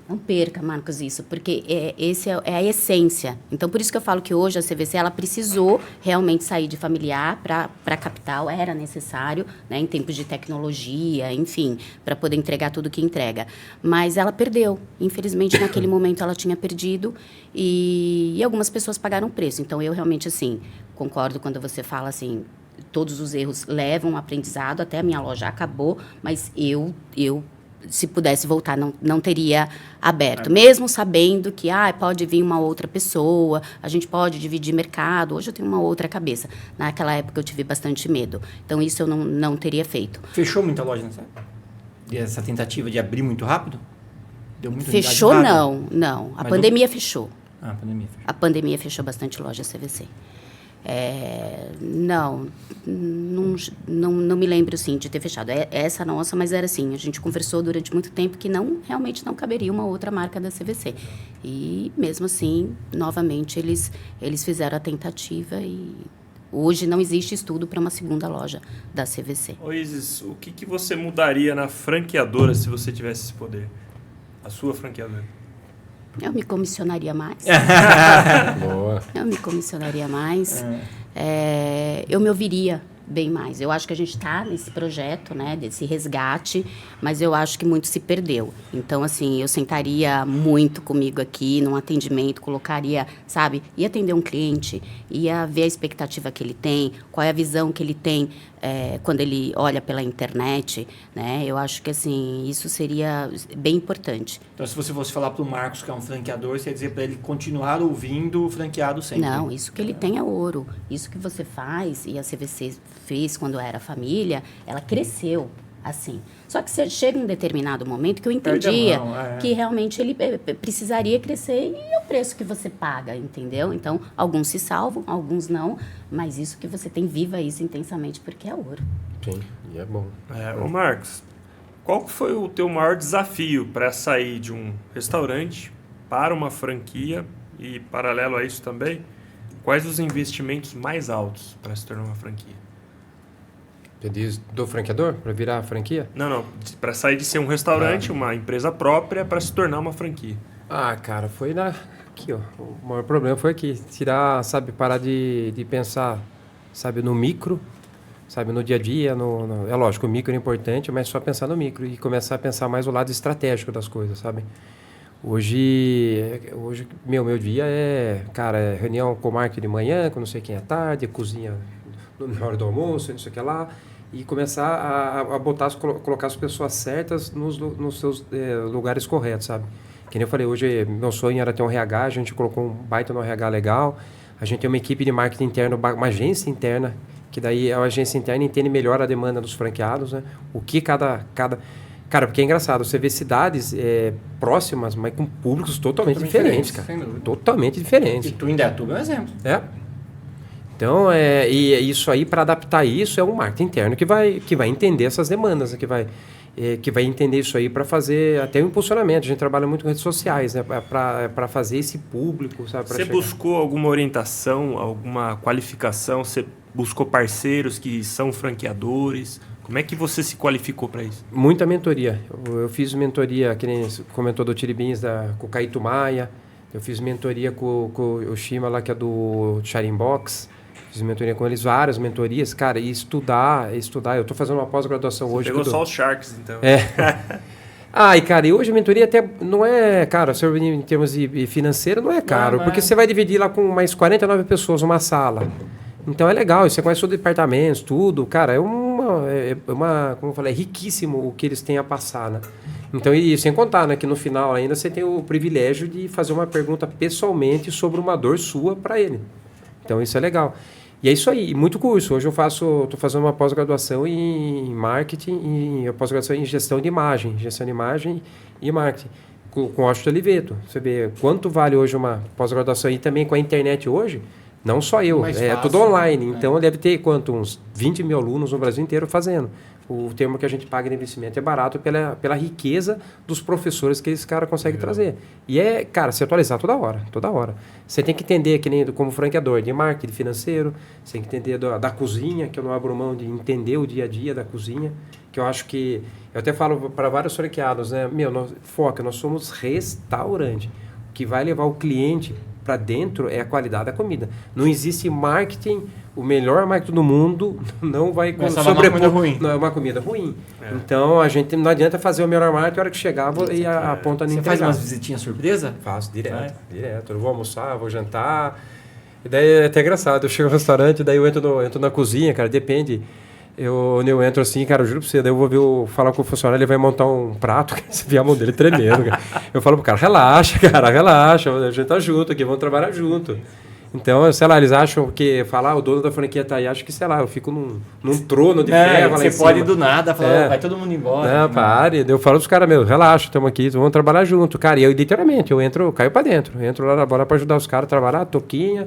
Marcos, isso, porque esse é a essência. Então, por isso que eu falo que hoje a CVC, ela precisou realmente sair de familiar para a capital, era necessário, né, em tempos de tecnologia, enfim, para poder entregar tudo que entrega. Mas ela perdeu, infelizmente, naquele momento ela tinha perdido e algumas pessoas pagaram o preço. Então, eu realmente, assim, concordo quando você fala, assim, todos os erros levam um aprendizado, até a minha loja acabou, mas eu se pudesse voltar, não teria aberto. Mesmo sabendo que pode vir uma outra pessoa, a gente pode dividir mercado. Hoje eu tenho uma outra cabeça. Naquela época eu tive bastante medo. Então, isso eu não teria feito. Fechou muita loja nessa época? E essa tentativa de abrir muito rápido? Deu muita Fechou, não. A pandemia fechou. A pandemia fechou. A pandemia fechou bastante loja CVC. Não me lembro, sim, de ter fechado. Essa nossa, mas era assim, a gente conversou durante muito tempo que realmente não caberia uma outra marca da CVC. E, mesmo assim, novamente, eles fizeram a tentativa e hoje não existe estudo para uma segunda loja da CVC. Ô Isis, o que você mudaria na franqueadora se você tivesse esse poder? A sua franqueadora? Eu me comissionaria mais. Boa. Eu me comissionaria mais. Eu me ouviria bem mais. Eu acho que a gente está nesse projeto, né, desse resgate, mas eu acho que muito se perdeu. Então, assim, eu sentaria muito comigo aqui num atendimento, colocaria, sabe, ia atender um cliente, ia ver a expectativa que ele tem, qual é a visão que ele tem quando ele olha pela internet, né? Eu acho que, assim, isso seria bem importante. Então, se você fosse falar para o Marcos, que é um franqueador, você ia dizer para ele continuar ouvindo o franqueado sempre? Não, isso que ele tem é ouro. Isso que você faz, e a CVC fez quando era família, ela cresceu assim. Só que você chega em um determinado momento que eu entendia que realmente ele precisaria crescer e é o preço que você paga, entendeu? Então, alguns se salvam, alguns não, mas isso que você tem, viva isso intensamente, porque é ouro. Sim, e é bom. Ô Marcos, qual foi o teu maior desafio para sair de um restaurante para uma franquia e, paralelo a isso também, quais os investimentos mais altos para se tornar uma franquia? Você diz do franqueador para virar franquia? Não, para sair de ser um restaurante, uma empresa própria, para se tornar uma franquia. Cara, foi aqui, ó. O maior problema foi aqui, parar de pensar, no micro, no dia a dia, é lógico, o micro é importante, mas só pensar no micro e começar a pensar mais o lado estratégico das coisas, sabe? Hoje meu dia é reunião com o marketing de manhã, com não sei quem à tarde, cozinha na hora do almoço, não sei o que lá, e começar a colocar as pessoas certas nos seus lugares corretos, sabe? Que nem eu falei, hoje meu sonho era ter um RH, a gente colocou um baita no RH legal, a gente tem uma equipe de marketing interno, uma agência interna, que daí a agência interna entende melhor a demanda dos franqueados, né? O que cada Cara, porque é engraçado, você vê cidades próximas, mas com públicos totalmente diferentes, cara. sem dúvida. Totalmente diferentes. E tu, Indaiatuba, é um exemplo. É. Então, e isso aí, para adaptar isso, é um marketing interno que vai entender essas demandas, né? Que vai entender isso aí para fazer até o impulsionamento. A gente trabalha muito com redes sociais, né? Para fazer esse público, sabe? Você buscou alguma orientação, alguma qualificação? Você buscou parceiros que são franqueadores? Como é que você se qualificou para isso? Muita mentoria. Eu fiz mentoria, que nem comentou do Tiribins, com o Caíto Maia. Eu fiz mentoria com o Shima lá, que é do Sharing Box. Fiz mentoria com eles, várias mentorias. Cara, e estudar. Eu estou fazendo uma pós-graduação hoje. Pegou só os Sharks, então. E cara, e hoje a mentoria até não é caro, em termos de financeiro, não é caro. Porque você vai dividir lá com mais 49 pessoas uma sala. Então é legal, você conhece os departamentos, tudo. Cara, é uma como eu falei, é riquíssimo o que eles têm a passar, né? Então, e sem contar, né, que no final ainda você tem o privilégio de fazer uma pergunta pessoalmente sobre uma dor sua para ele. Então isso é legal. E é isso aí, muito curso. Hoje eu estou fazendo uma pós-graduação em marketing, e pós-graduação em gestão de imagem e marketing, com o Washington Oliveto. Você vê quanto vale hoje uma pós-graduação e também com a internet hoje. Não só eu, tudo online. Então, deve ter uns 20 mil alunos no Brasil inteiro fazendo. O termo que a gente paga de investimento é barato pela riqueza dos professores que esse cara consegue trazer. E cara, se atualizar toda hora. Você tem que entender, que nem como franqueador, de marketing financeiro, você tem que entender da cozinha, que eu não abro mão de entender o dia a dia da cozinha, que eu acho que... Eu até falo para vários franqueados, né? Nós somos restaurante. O que vai levar o cliente para dentro é a qualidade da comida. Não existe marketing, o melhor marketing do mundo não vai sobrepor. Não é uma comida ruim. Então, a gente não adianta fazer o melhor marketing, a hora que chegar e a ponta não entregar. Você faz umas visitinhas surpresa? Faço, direto. Eu vou almoçar, vou jantar. E daí é até engraçado, eu chego no restaurante, daí eu entro na cozinha, cara, depende. Eu entro assim, cara, eu juro pra você, daí eu vou falar com o funcionário, ele vai montar um prato, você vê a mão dele tremendo, cara. Eu falo pro cara, relaxa, a gente tá junto aqui, vamos trabalhar junto. Então, sei lá, eles acham que o dono da franquia tá aí, acho que, sei lá, eu fico num trono de ferro lá em cima. Você pode do nada falar, vai todo mundo embora. Não, pare. Eu falo pros caras, relaxa, estamos aqui, vamos trabalhar junto. Cara, e eu literalmente, eu caio pra dentro, entro lá na bola pra ajudar os caras a trabalhar, toquinha,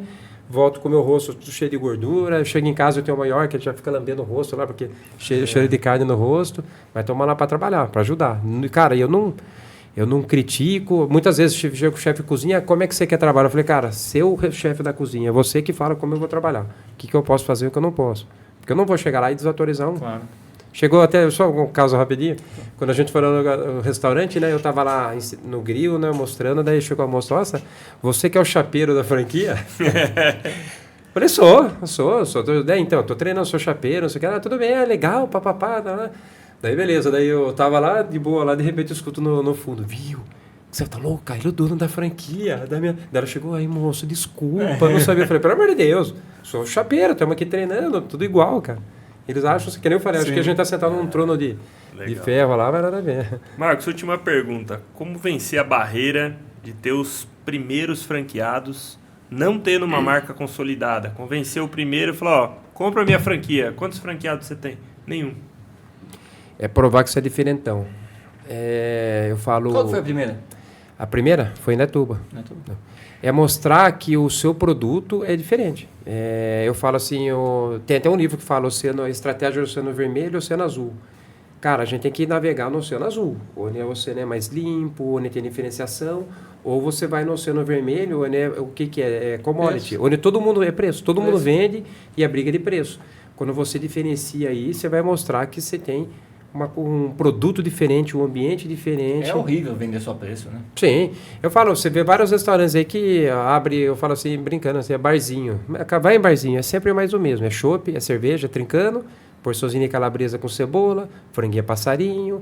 volto com o meu rosto cheio de gordura, chego em casa, eu tenho o maior, que ele já fica lambendo o rosto lá, porque cheio de carne no rosto, vai tomar lá para trabalhar, para ajudar. Cara, eu não critico, muitas vezes chego com o chefe de cozinha, como é que você quer trabalhar? Eu falei, cara, seu chefe da cozinha, é você que fala como eu vou trabalhar, o que eu posso fazer e o que eu não posso. Porque eu não vou chegar lá e desautorizar um. Claro. Chegou até, só um caso rapidinho, quando a gente foi no restaurante, né, eu tava lá no grill, né, mostrando, daí chegou a moça, nossa, você que é o chapeiro da franquia? Falei, sou. Então, tô treinando, sou chapeiro, não sei o que, tudo bem, legal, papapá, tá. Daí beleza, daí eu tava lá, de boa, lá de repente eu escuto no fundo, viu? Você tá louco, ele é o dono da franquia. Daí ela chegou aí, moço, desculpa, não sabia. Eu falei, pelo amor de Deus, sou chapeiro, estamos aqui treinando, tudo igual, cara. Eles acham, que nem eu falei, acho que a gente tá sentado num trono de ferro lá, vai nada a ver. Marcos, última pergunta. Como vencer a barreira de ter os primeiros franqueados, não tendo uma marca consolidada? Convencer o primeiro e falar, compra a minha franquia. Quantos franqueados você tem? Nenhum. É provar que você é diferentão. Eu falo... Qual foi a primeira? A primeira foi em Indaiatuba. É mostrar que o seu produto é diferente. Eu falo assim, tem até um livro que fala Estratégia do Oceano Vermelho e Oceano Azul. Cara, a gente tem que navegar no Oceano Azul. Onde o oceano é mais limpo, onde tem diferenciação. Ou você vai no Oceano Vermelho, onde o que é? É commodity. Onde todo mundo é preço. Todo mundo vende e a briga de preço. Quando você diferencia aí, você vai mostrar que você tem um produto diferente, um ambiente diferente. É horrível vender só preço, né? Sim. Eu falo, você vê vários restaurantes aí que eu falo assim, brincando, assim, é barzinho. Vai em barzinho, é sempre mais o mesmo. É chopp, é cerveja, trincando, porçãozinha de calabresa com cebola, franguinha passarinho,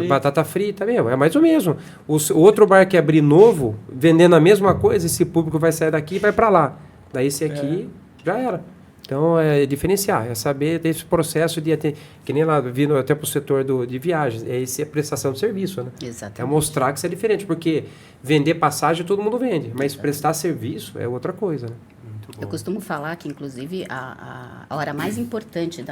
batata frita, é mais o mesmo. O outro bar que abrir novo, vendendo a mesma coisa, esse público vai sair daqui e vai para lá. Daí esse aqui, já era. Então, é diferenciar, é saber desse processo de que nem lá, vindo até para o setor de viagens, é a prestação de serviço, né? Exatamente. É mostrar que isso é diferente, porque vender passagem todo mundo vende, mas prestar serviço é outra coisa, né? Muito Eu costumo falar que, inclusive, a hora mais importante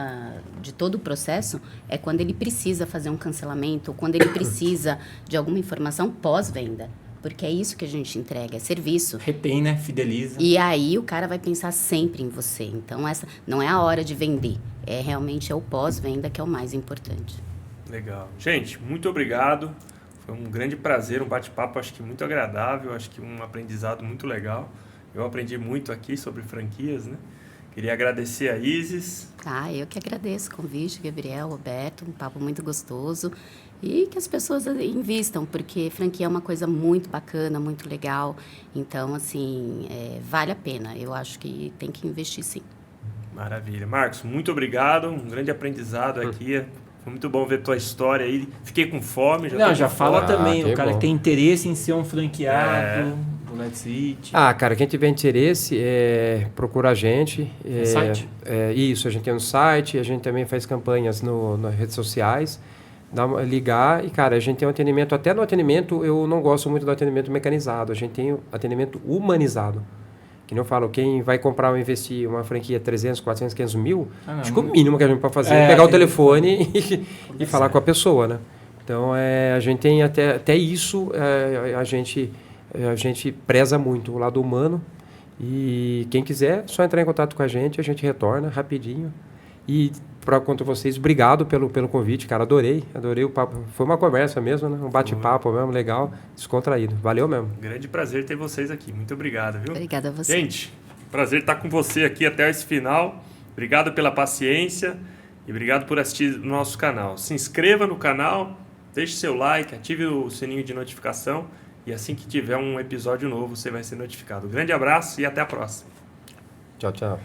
de todo o processo é quando ele precisa fazer um cancelamento, ou quando ele precisa de alguma informação pós-venda. Porque é isso que a gente entrega, é serviço. Retém, né? Fideliza. E aí o cara vai pensar sempre em você. Então, essa não é a hora de vender. Realmente é o pós-venda que é o mais importante. Legal. Gente, muito obrigado. Foi um grande prazer, um bate-papo, acho que muito agradável, acho que um aprendizado muito legal. Eu aprendi muito aqui sobre franquias, né? Queria agradecer a Isis. Eu que agradeço o convite, Gabriel, Roberto, um papo muito gostoso. E que as pessoas invistam, porque franquia é uma coisa muito bacana, muito legal. Então, assim, vale a pena. Eu acho que tem que investir, sim. Maravilha. Marcos, muito obrigado. Um grande aprendizado aqui. Foi muito bom ver tua história aí. Fiquei com fome. Já fala fome. também. O cara bom. que tem interesse em ser um franqueado do Night City. Cara, quem tiver interesse, procura a gente. Site? Isso, a gente tem um site, a gente também faz campanhas nas redes sociais. Ligar e, cara, a gente tem um atendimento, até no atendimento, eu não gosto muito do atendimento mecanizado, a gente tem atendimento humanizado. Que nem eu falo, quem vai comprar ou investir uma franquia 300, 400, 500 mil, acho que o mínimo que a gente pode fazer é pegar o telefone e falar com a pessoa, né? Então, a gente tem até isso, a gente preza muito o lado humano e quem quiser, só entrar em contato com a gente retorna rapidinho. E quanto a vocês, obrigado pelo convite, cara, adorei o papo, foi uma conversa mesmo, né? Um bate-papo mesmo, legal, descontraído, valeu mesmo. Grande prazer ter vocês aqui, muito obrigado, viu? Obrigada a você. Gente, prazer estar com você aqui até esse final, obrigado pela paciência e obrigado por assistir no nosso canal. Se inscreva no canal, deixe seu like, ative o sininho de notificação e assim que tiver um episódio novo, você vai ser notificado. Grande abraço e até a próxima. Tchau, tchau.